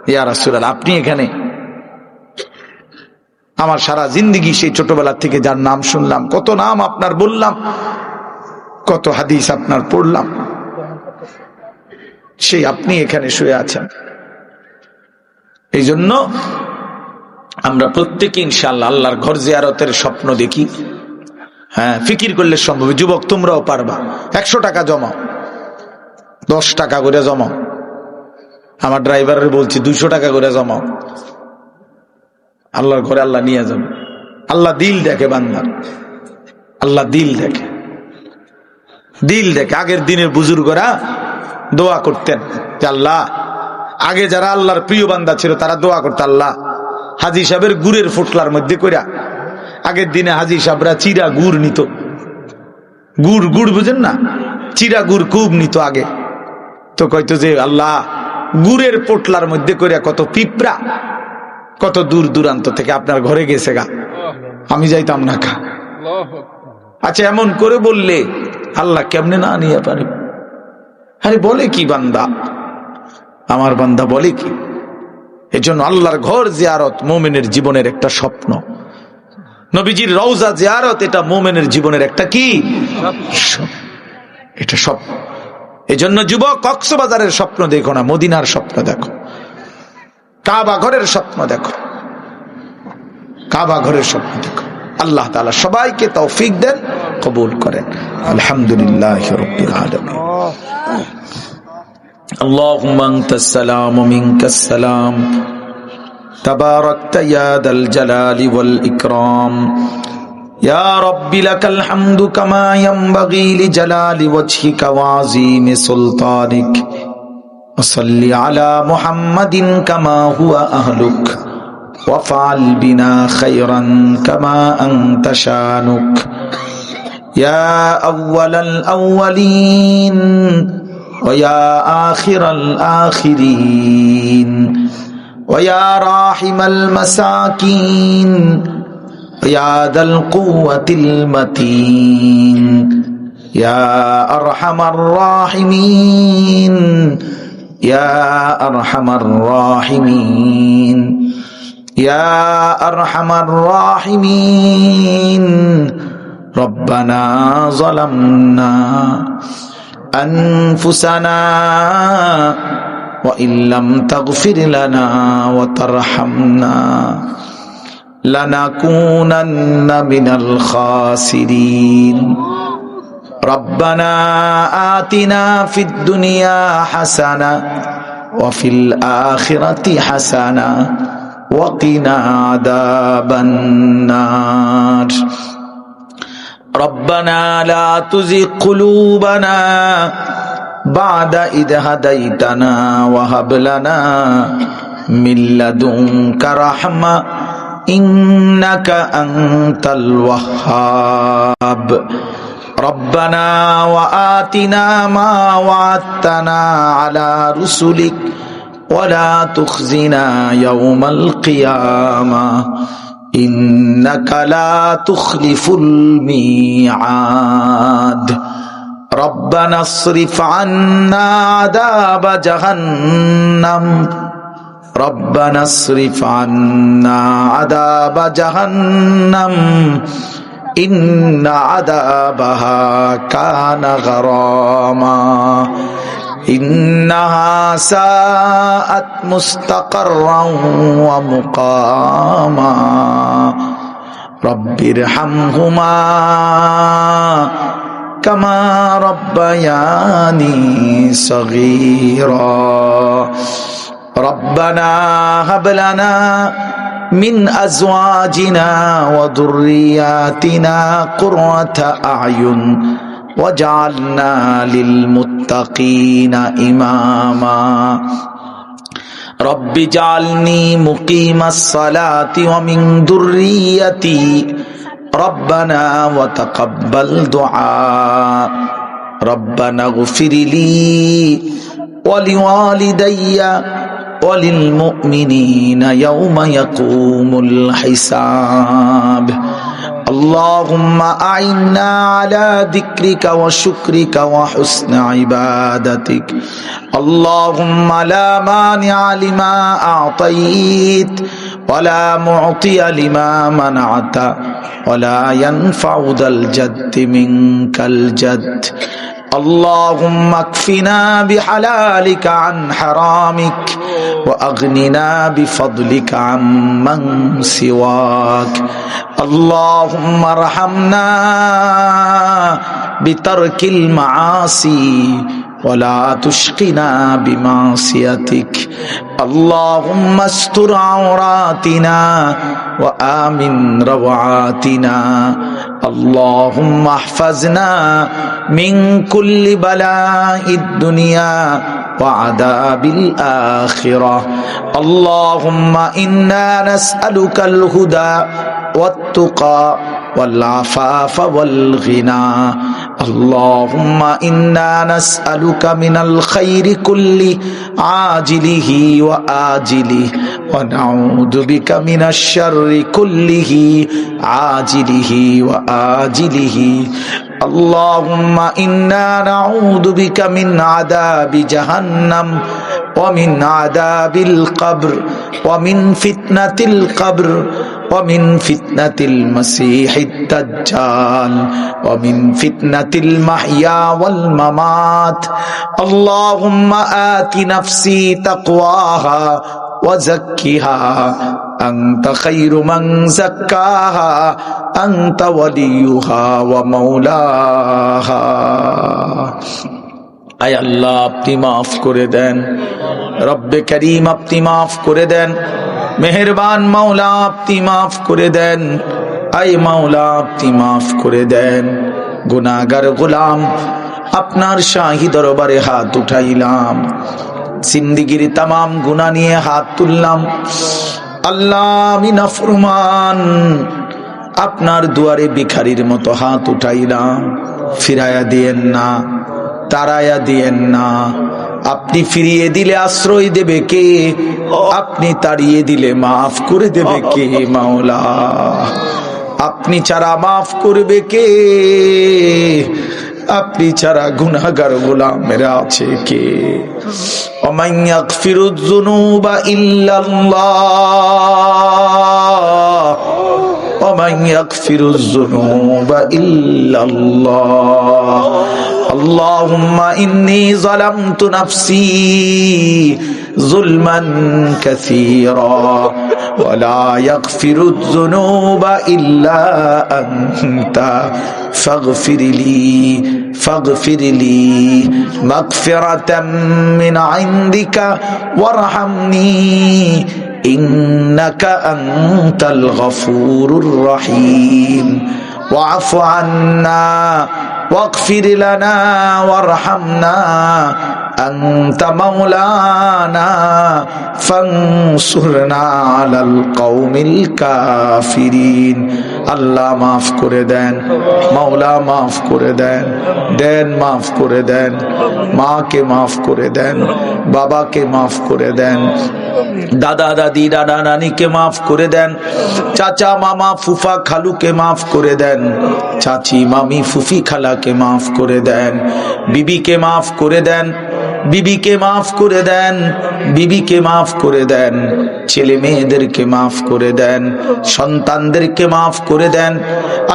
ইয়া রাসূলুল্লাহ, আপনি এখানে। আমার সারা জিন্দেগি সেই ছোটবেলা থেকে যার নাম শুনলাম, কত নাম আপনার বললাম, কত হাদিস আপনার পড়লাম, সেই আপনি এখানে শুয়ে আছেন। এই জন্য আমরা প্রত্যেকে ইনশাআল্লাহ আল্লাহর ঘর জিয়ারতের স্বপ্ন দেখি। হ্যাঁ, ফিকির করলে সম্ভব। যুবক তোমরাও পারবা, 100 টাকা জমাও, 10 টাকা করে জমাও। আমার ড্রাইভারের বলছি 200 টাকা করে জমাও। আল্লাহর ঘরে আল্লাহ নিয়ে যাবে। আল্লাহ দিল দেখে বান্দার, আল্লাহ দিল দেখে, দিল দেখে। আগের দিনের বুজুর্গরা দোয়া করতেন যে আল্লাহ, আগে যারা আল্লাহর প্রিয় বান্দা ছিল তারা দোয়া করত, আল্লাহ হাজী সাহেবের গুড়ের ফুটলার মধ্যে কইরা, আগের দিনে হাজী সাহেবরা চিরা গুড় নিত, গুড় গুড় বুঝেন না, চিরা গুড় খুব নিত আগে। তো কইতো যে আল্লাহ, গুড়ের পোটলার মধ্যে কইরা কত পিঁপড়া কত দূর দূরান্ত থেকে আপনার ঘরে গেছে গা, আমি যাইতাম না খা। আচ্ছা, এমন করে বললে আল্লাহ কেমনে না নিয়ে পারে? আরে বলে কি বান্দা, আমার বান্দা বলে কি? এজন্য আল্লাহর ঘর জিয়ারত মুমিনের জীবনের একটা স্বপ্ন। নবীজির রওজা জিয়ারত এটা মুমিনের জীবনের একটা কি? এটা স্বপ্ন। এজন্য যুবক, কক্সবাজারের স্বপ্ন দেখো না, মদিনার স্বপ্ন দেখো, কাবা ঘরের স্বপ্ন দেখো, কাবা ঘরের স্বপ্ন দেখো। আল্লাহ তাআলা সবাইকে তৌফিক দেন, কবুল করেন। আলহামদুলিল্লাহি রাব্বিল আলামিন। আল্লাহুম্মা আনতাস সালাম ওয়া মিনকাস সালাম, তাবারাকতা ইয়া দাল জালালি ওয়াল ইকরাম। ইয়া রাব্বি লাকাল হামদু কামা ইয়ানবাগি লিজালালি ওয়াজহিকা ওয়া আযীমি সুলতানিক। ওয়াসাল্লি আলা মুহাম্মাদিন কামা হুয়া আহলুক ওয়াফআল বিনা খায়রান কামা আনতা শানুক। ইয়া আউয়ালাল আউয়ালিন ওয়া ইয়া আখিরাল আখিরিন ওয়া ইয়া রাহিমাল মাসাকিন ইয়া দাল কুওয়াতিল মাতিন ইয়া আরহামার রাহিমিন ইয়া আরহামার রাহিমিন ইয়া আরহামার রাহিমিন রব্বানা যালামনা আনফুসানা ওয়া ইল্লাম তাগফির লানা ওয়া তারহামনা লানাকুনান্না মিনাল খাসিরিন রব্বানা আতিনা ফিদ দুনিয়া হাসানা ওয়া ফিল আখিরাতি হাসানা ওয়া কিনা আযাবান নার রব্বানা লা তুযিগ কুলুবানা বা'দা ইদ হাদাইতানা ওয়া হাব লানা মিন লাদুনকা রাহমা ইন্নাকা আনতাল ওয়াহ্হাব রব্বানা ওয়া আতিনা মা ওয়া'আদতানা আলা রুসুলিক ওয়া লা তুখজিনা ইয়াওমাল কিয়ামাহ ইন্নাকা লা তুখলিফুল মিআদ রব্বানা আসরিফ আন্না আযাবা জাহান্নাম রব্বানা আসরিফ আন্না আযাবা জাহান্নাম ইন্না আযাবাহা কানা গরামা ইন্নাহা সাআত মুস্তাকাররান ওয়া মুকামা রব্বিরহামহুমা কামা রব্বায়ানি সগীরা রব্বানা হাব লানা মিন আজওয়াজিনা ওয়া যুররিয়াতিনা কুররাতা আ'য়ুন ওয়াজআলনা লিল মুত্তাকিনা ইমামা রব্বি জালনি মুকিমাস সালাতি ওয়া মিন যুররিয়াতি রব্বানা ওয়া তাকাব্বাল দুআ রব্বানা ইগফিরলি ওয়া লিওয়ালিদাইয়া ওয়া লিল মুমিনিনা ইয়াওমা ইয়াকুমুল হিসাব اللهم أعنا على ذكرك وشكرك وحسن عبادتك اللهم لا مانع لما أعطيت ولا معطي لما منعت ولا ينفع ذا الجد منك الجد اللهم اكفنا بحلالك عن حرامك وأغننا بفضلك عمن سواك اللهم ارحمنا بترك المعاصي ولا تشقنا بمعصيتك اللهم استر عوراتنا وآمن روعاتنا اللهم احفظنا من كل بلاء الدنيا وعذاب الآخرة اللهم إنا نسألك الهدى والتقى والعفاف والغنى اللهم إنا نسألك من الخير كله عاجله وآجله ونعوذ بك من الشر كله عاجله وآجله اللهم إنا نعوذ بك من عذاب جهنم ومن عذاب القبر ومن فتنة القبر ومن فتنة المسيح الدجال ومن فتنة المحيا والممات اللهم آت نفسي تقواها وزكها أنت خير من زكاها أنت وليها ومولاها আয় আল্লাহ আপনি মাফ করে দেন রব্বে করিম আপনি মাফ করে দেন মেহেরবান মাওলা আপনি মাফ করে দেন আয় মাওলা আপনি মাফ করে দেন গুনাহগার গোলাম আপনার শাহী দরবারে হাত উঠাইলাম জিন্দেগীর तमाम গুনাহ নিয়ে হাত তুললাম আল্লাহ আমি নাফরমান আপনার দুয়ারে ভিখারির মতো হাত উঠাইলাম, ফিরাইয়া দিয়েন না, তাড়াইয়া দিয়েন না। আপনি ফিরিয়ে দিলে আশ্রয় দেবে কে? আপনি তাড়িয়ে দিলে মাফ করে দেবে কে? মাওলা, আপনি ছাড়া মাফ করবে কে? আপনি ছাড়া গুনাহগার গোলামেরা আছে কে? ওমান ইয়াগফিরুয যুনুবা ইল্লাল্লাহ, ওমান ইয়াগফিরুয যুনুবা ইল্লাল্লাহ। আল্লাহুম্মা ইন্নী যালামতু নাফসি যুলমান কাসীরা ওয়া লা ইয়াগফিরুয যুনুবা ইল্লা আনতা ফাগফিরলি মাগফিরাতাম মিন ইনদিকা ওয়ারহামনি ইন্নাকা আনতাল গফুরুর রহিম ওয়া'ফু আন্না واغفر لنا وارحمنا أنت مولانا فانصرنا على القوم الكافرين। আল্লাহ মাফ করে দেন, মাওলা মাফ করে দেন, দেন মাফ করে দেন, মাকে মাফ করে দেন, বাবাকে মাফ করে দেন, দাদা দাদি দাদা নানিকে মাফ করে দেন, চাচা মামা ফুফা খালুকে মাফ করে দেন, চাচি মামি ফুফি খালাকে মাফ করে দেন, বিবিকে মাফ করে দেন, বিবিকে মাফ করে দেন, বিবিকে মাফ করে দেন, ছেলে মেয়েদেরকে মাফ করে দেন, সন্তানদেরকে মাফ করে দেন।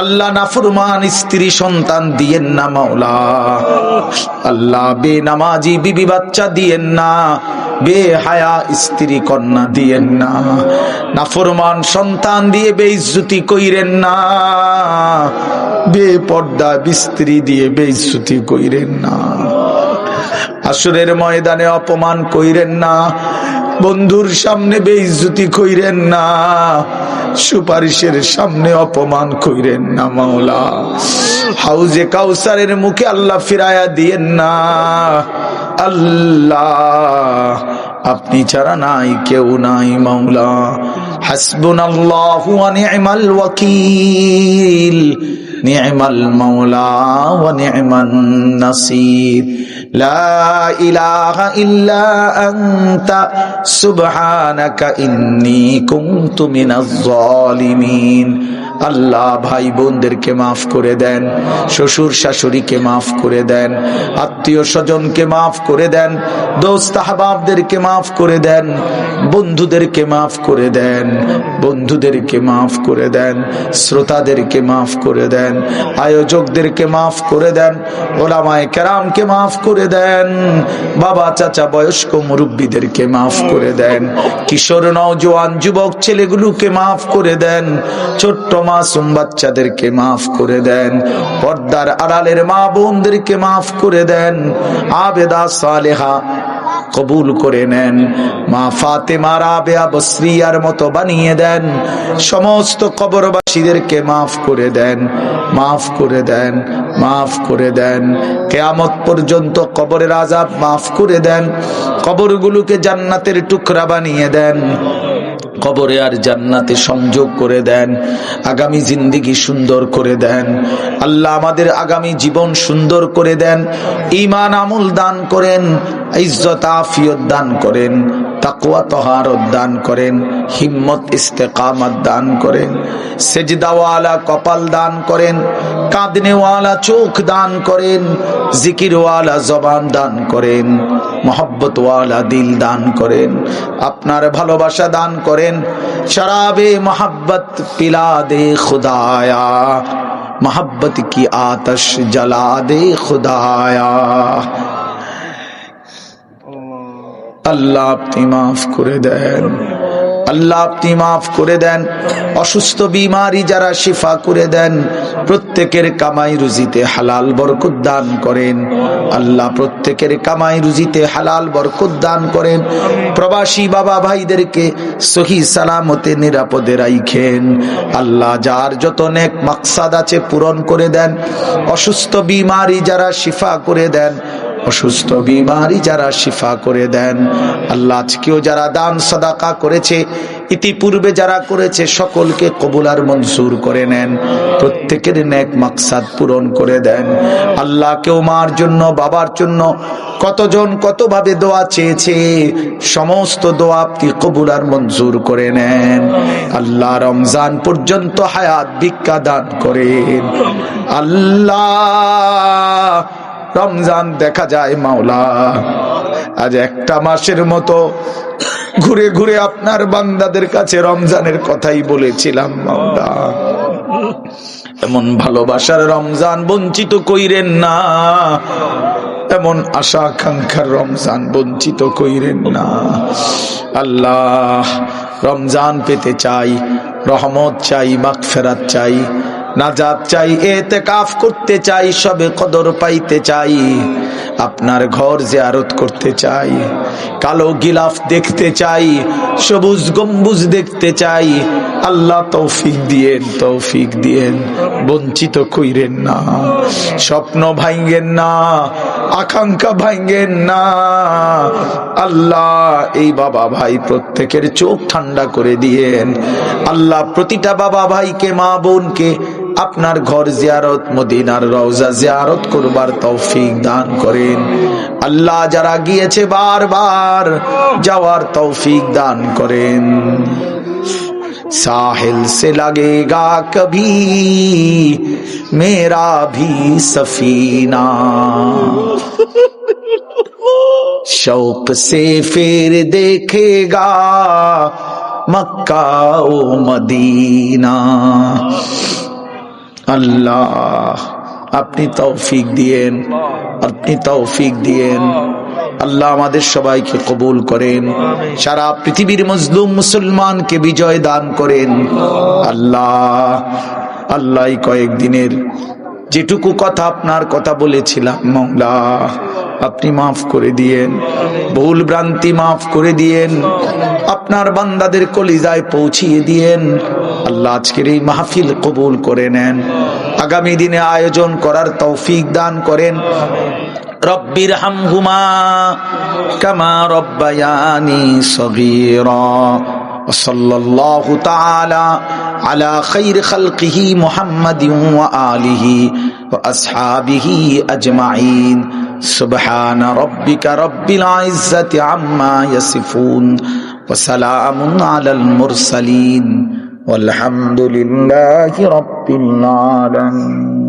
আল্লাহ নাফরমান স্ত্রী সন্তান দিয়েন না মাওলা, আল্লাহ বেনামাজি বিবি বাচ্চা দিয়েন না, বেহায়া স্ত্রী কন্যা দিয়েন না, নাফরমান সন্তান দিয়ে বেইজ্জতি কইরেন না, বেপর্দা স্ত্রী দিয়ে বেইজ্জতি কইরেন না, হাসরের ময়দানে অপমান কইরেন না, বন্ধুর সামনে বেইজ্জতি কইরেন না, সুপারিশের সামনে অপমান কইরেন না মাওলা। হাউজে কাউসারের মুখে আল্লাহ ফিরায়া দিয়েন না। আল্লাহ আপনি ছাড়া নাই কেউ নাই মাওলা। হাসবুনাল্লাহু ওয়া নি'মাল ওয়াকিল, নি'মাল মাওলা ওয়া নি'মান নাসির। লা ইলাহা ইল্লা আনতা সুবহানাকা ইন্নী কুনতু মিনাজ জালিমিন। আল্লাহ ভাই বোনদেরকে মাফ করে দেন, শ্বশুর শাশুড়িকে মাফ করে দেন, আত্মীয় স্বজনকে মাফ করে দেন, দোস্ত আহবাবদেরকে মাফ করে দেন, বন্ধুদেরকে মাফ করে দেন, বন্ধুদেরকে মাফ করে দেন, শ্রোতাদেরকে মাফ করে দেন, আয়োজকদেরকে মাফ করে দেন, ওলামায়ে কেরামকে মাফ করে দেন, বাবা চাচা বয়স্ক মুরব্বীদেরকে মাফ করে দেন, কিশোর নওজোয়ান যুবক ছেলেগুলোকে মাফ করে দেন, ছোট্ট মাসুম বাচ্চাদেরকে মাফ করে দেন, পর্দার আড়ালের মা বোনদেরকে মাফ করে দেন, আবেদা সালেহা কবুল করে নেন, মা ফাতেমা রাবেয়া বসরিয়ার মতো বানিয়ে দেন, সমস্ত কবরবাসীদেরকে মাফ করে দেন, মাফ করে দেন, মাফ করে দেন, কিয়ামত পর্যন্ত কবরের আযাব মাফ করে দেন, কবরগুলোকে জান্নাতের টুকরা বানিয়ে দেন, কবরে আর জান্নাতে সংযোগ করে দেন, আগামী জিন্দেগি সুন্দর করে দেন। আল্লাহ আমাদের আগামী জীবন সুন্দর করে দেন, ঈমান আমল দান করেন, ইজ্জত আফিয়ত দান করেন, তাকওয়া তহারত দান করেন, হিম্মত ইস্তেকামত দান করেন, সেজদাওয়ালা কপাল দান করেন, কাঁদনেওয়ালা চোখ দান করেন, জিকিরওয়ালা জবান দান করেন, মোহব্বতওয়ালা দিল দান করেন, আপনার ভালোবাসা দান করেন, শরাবে মোহব্বত পিলা দে খুদায়া, मोहब्बत की आतश जला दे खुदाया। আল্লাহ আপনি মাফ করে দেন, আল্লাহ আপনি মাফ করে দেন, অসুস্থ বিমারি যারা শিফা করে দেন, প্রত্যেকের কামাই রুজিতে হালাল বরকত দান করেন, আল্লাহ প্রত্যেকের কামাই রুজিতে হালাল বরকত দান করেন, প্রবাসী বাবা ভাইদেরকে সহি সালামতে নিরাপদে রাখেন, আল্লাহ যার যত নেক মাকসাদ আছে পূরণ করে দেন, অসুস্থ বিমারি যারা শিফা করে দেন, অসুস্থ বিমারি যারা শিফা করে দেন। আল্লাহ আজকেও যারা দান সাদাকা করেছে, ইতিপূর্বে যারা করেছে, সকলকে কবুল আর মঞ্জুর করে নেন, প্রত্যেকের নেক মাকসাদ পূরণ করে দেন। আল্লাহ কেউ মার জন্য, বাবার জন্য কতজন কতভাবে দোয়া চেয়েছে, সমস্ত দোয়া আপনি কবুল আর মঞ্জুর করে নেন। আল্লাহ রমজান পর্যন্ত হায়াত ভিক্ষা দান করেন। আল্লাহ রমজান দেখা যায় মাওলা, আজ একটা মাসের মতো ঘুরে ঘুরে আপনার বান্দাদের কাছে রমজানের কথাই বলেছিলাম মাওলা। এমন ভালোবাসার রমজান বঞ্চিত কইরেন না, এমন আশা আকাঙ্ক্ষার রমজান বঞ্চিত কইরেন না। আল্লাহ রমজান পেতে চাই, রহমত চাই, মাগফিরাত চাই, নাজাত চাই, ইতিকাফ করতে চাই, সবে কদর পাইতে চাই, আপনার ঘর জিয়ারত করতে চাই, কালো গিলাফ দেখতে চাই, সবুজ গম্বুজ দেখতে চাই। আল্লাহ তৌফিক দিয়েন, তৌফিক দিয়েন, বঞ্চিত কইরেন না, স্বপ্ন ভাঙ্গেন না, আকাঙ্ক্ষা ভাঙ্গেন না। আল্লাহ এই বাবা ভাই প্রত্যেকের চোখ ঠান্ডা করে দিয়েন। আল্লাহ প্রতিটা বাবা ভাইকে, মা বোনকে আপনার ঘর জিয়ারত, মদিনার রওজা জিয়ারত করবার তৌফিক দান করেন। আল্লাহ যারা গিয়েছে বারবার যাওয়ার তৌফিক দান করেন। साहिल से लगेगा कभी मेरा भी सफीना, शौक से फिर देखेगा मक्का ओ मदीना। अल्लाह अपनी तौफीक दिएन, अपनी तौफीक दिएन। আল্লাহ আমাদের সবাইকে কবুল করেন, সারা পৃথিবীর মজলুম মুসলমানকে বিজয় দান করেন। আল্লাহ আল্লাহ কয়েকদিনের যেটুকু কথা আপনার কথা বলেছিলাম মওলা আপনি মাফ করে দিয়েন, ভুল ভ্রান্তি মাফ করে দিয়েন, আপনার বান্দাদের কলিজায় পৌঁছিয়ে দিয়েন। আল্লাহ আজকের এই মাহফিল কবুল করে নেন, আগামী দিনে আয়োজন করার তৌফিক দান করেন। রব্বির হামহুমা কামা রব্বায়ানি সগীরা। সাল্লাল্লাহু তাআলা আলা খাইর খালকিহি মুহাম্মাদিন ওয়া আলিহি ওয়া আসহাবিহি আজমাইন। সুবহান রাব্বিকা রাব্বিল ইজ্জাতি আম্মা ইয়াসিফুন ওয়া সালামুন আলাল মুরসালিন ওয়ালহামদুলিল্লাহি রাব্বিল আলামিন।